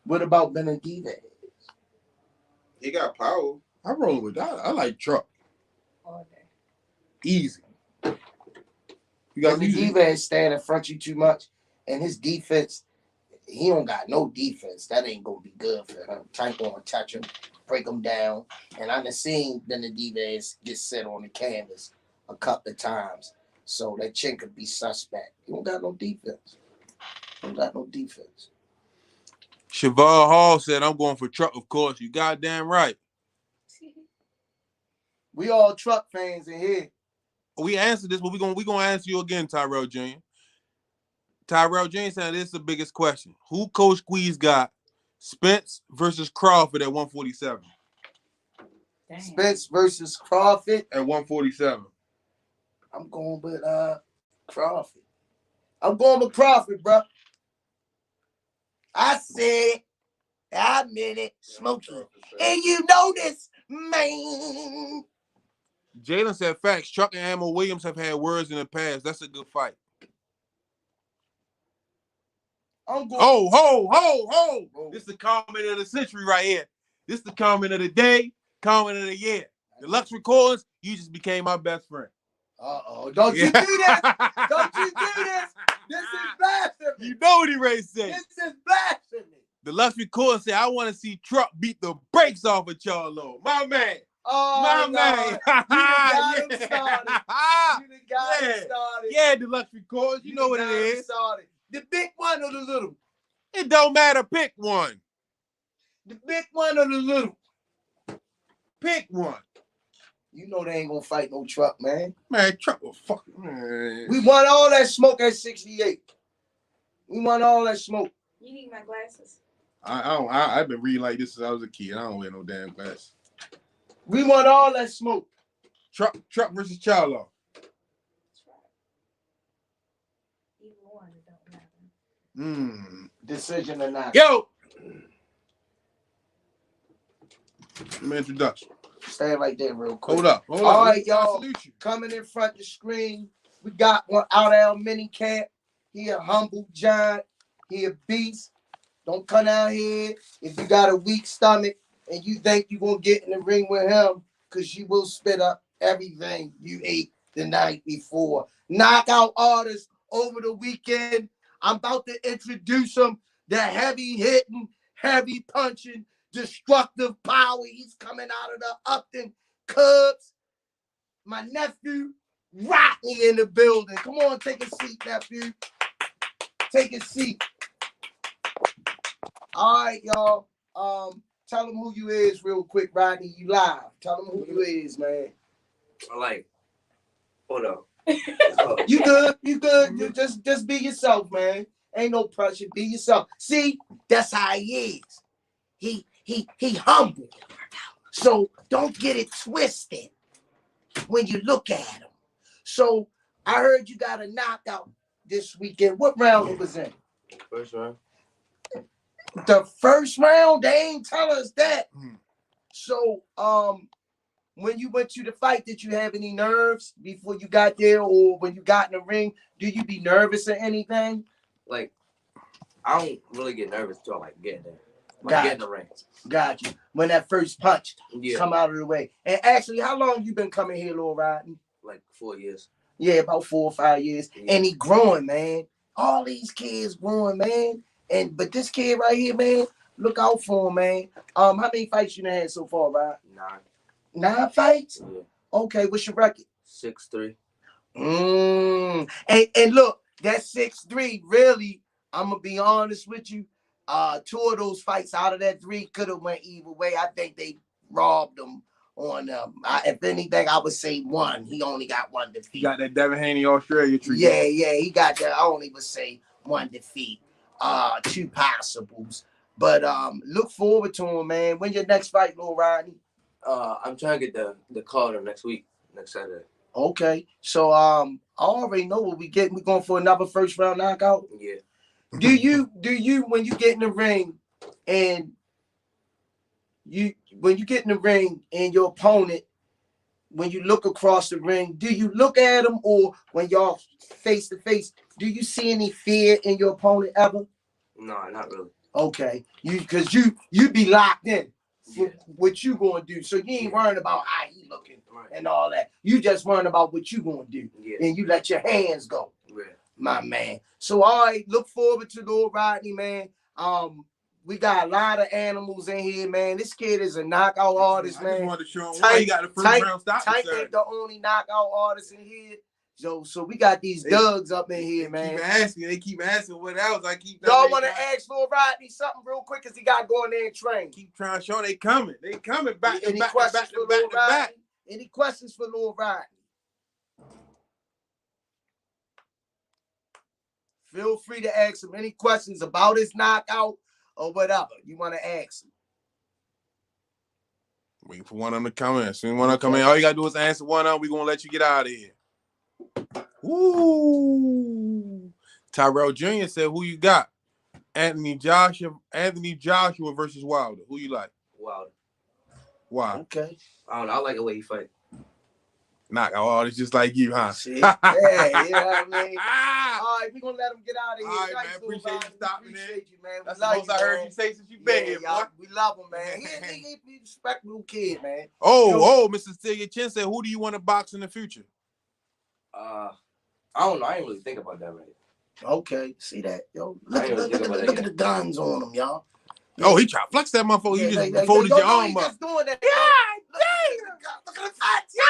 What about Benavidez? He got power. I roll with that. I like Truck. Easy. You got Benavidez stand in front of you too much, and his defense, he don't got no defense. That ain't gonna be good for him. Tank gonna touch him, break him down, and I done seen Benavidez get set on the canvas a couple of times. So that chin could be suspect. He don't got no defense. Shavar Hall said, I'm going for Truck, of course. You goddamn right. We all Truck fans in here. We answered this, but we're gonna answer you again, Tyrell Jr. Tyrell Jr. said this is the biggest question. Who Coach Squeeze got? Spence versus Crawford at 147. Damn. Spence versus Crawford at 147. I'm going with Crawford. I'm going with Crawford, bro. I said, I meant it, Smokey. And you know this, man. Jalen said facts. Chuck and Ammo Williams have had words in the past. That's a good fight. I'm going. Ho. This is the comment of the century right here. This is the comment of the day, comment of the year. Deluxe Recordings, you just became my best friend. Uh-oh. Don't you do this. Don't you do this. This is blasphemy. You know what he ready to say. This is blasphemy. Deluxe Recordings said, I want to see Truck beat the brakes off of Charlo. My man. Oh, my no. man. You done got him started. You done got him started. Yeah, Deluxe Recordings. You know what it is. Started. The big one or the little? It don't matter. Pick one. The big one or the little? Pick one. You know they ain't gonna fight no Truck, man. Man, Truck will fuck. Man. We won all that smoke at 68. We won all that smoke. You need my glasses. I've been reading like this since I was a kid. I don't wear no damn glasses. We won all that smoke. Truck versus Charlo. Decision or not. Yo. My introduction. Stay right there real quick. Hold up. All right, y'all. Coming in front of the screen, we got one out of our mini camp. He a humble giant. He a beast. Don't come out here if you got a weak stomach and you think you're going to get in the ring with him, because you will spit up everything you ate the night before. Knockout artist over the weekend. I'm about to introduce him. The heavy hitting, heavy punching, destructive power. He's coming out of the Upton Cubs. My nephew, Rodney, in the building. Come on, take a seat, nephew. Take a seat. All right, y'all. Tell them who you is real quick, Rodney. You live. Tell them who you is, man. Hold up. You good? You good? You just be yourself, man. Ain't no pressure. Be yourself. See, that's how he is. He humble. So don't get it twisted when you look at him. So I heard you got a knockout this weekend. What round it was in? First round. The first round? They ain't tell us that. So when you went to the fight, did you have any nerves before you got there, or when you got in the ring, do you be nervous or anything? Like, I don't really get nervous until I get there. Get in the ring. Got you. When that first punch come out of the way. And actually, how long you been coming here, Lil Rodney? Like 4 years. Yeah, about 4 or 5 years. Yeah. And he growing, man. All these kids growing, man. But this kid right here, man, look out for him, man. How many fights you done had so far, Rod? 9. 9 fights? Yeah. Okay, what's your record? 6-3. And look, that 6-3, really, I'm gonna be honest with you. 2 of those fights out of that 3 could have went either way. I think they robbed him on if anything, I would say 1. He only got 1 defeat. He got that Devin Haney Australia treatment. Yeah, he got that. I only would say 1 defeat. 2 possibles. But look forward to him, man. When your next fight, Lil Rodney? I'm trying to get the call next week, next Saturday. Okay. So I already know what we getting. We're going for another first round knockout. Yeah. Do you when you get in the ring and your opponent, when you look across the ring, do you look at him, or when y'all face to face, do you see any fear in your opponent ever? No, not really. Okay. Because you be locked in for what you gonna do. So you ain't worrying about how he looking and all that. You just worrying about what you gonna do. Yeah. And you let your hands go. Yeah. My man. So all right, look forward to Lil Rodney, man. We got a lot of animals in here, man. This kid is a knockout artist, man. I just wanted to show him why he got the first round stop. Tank ain't the only knockout artist in here. So we got these dugs up in here, man. They keep asking what else. Y'all want to ask Lil Rodney something real quick, because he got to go in there and train. Keep trying to show they coming. They coming back to back. Any questions for Lil Rodney? Feel free to ask him any questions about his knockout or whatever you want to ask him. Waiting for one of them to come in. Soon one of them come in, all you got to do is answer one of them. We're going to let you get out of here. Ooh. Tyrell Jr. said, who you got? Anthony Joshua versus Wilder. Who you like? Wilder. Why? Okay. I don't know. I like the way he fight. It's just like you, huh? See? Yeah, you know what I mean? All right, we're going to let him get out of here. All right, Thanks, man. Appreciate you stopping in. Appreciate you, man. That's the most I heard you say since you been here, boy. We love him, man. He's a respectable kid, man. Mr. Celia Chin said, who do you want to box in the future? I don't know. I ain't really think about that right. Okay, see that, yo. Look at the guns on him, y'all. Yeah. Oh, he tried to flex that motherfucker. You just folded your arm up. Just doing that. Yeah, look at the facts. Yeah,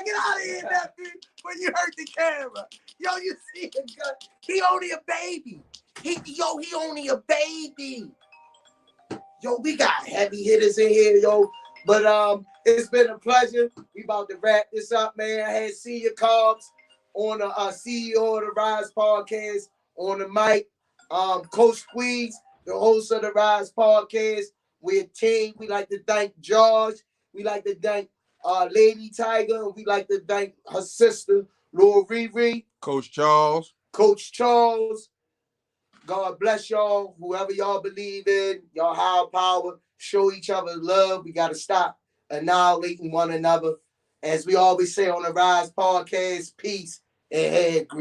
get out of here, nephew. When you hurt the camera. Yo, you see the gun. He only a baby. He only a baby. Yo, we got heavy hitters in here, yo. But it's been a pleasure. We about to wrap this up, man. I had Senior Cobbs on the CEO of the Rize Podcast on the mic. Coach Squeeze, the host of the Rize Podcast. We're a team. We like to thank George. We like to thank Lady Tiger. And we like to thank her sister, Lord Riri. Coach Charles. God bless y'all. Whoever y'all believe in, y'all higher power. Show each other love. We got to stop annihilating one another. As we always say on the Rize Podcast, peace and head grease.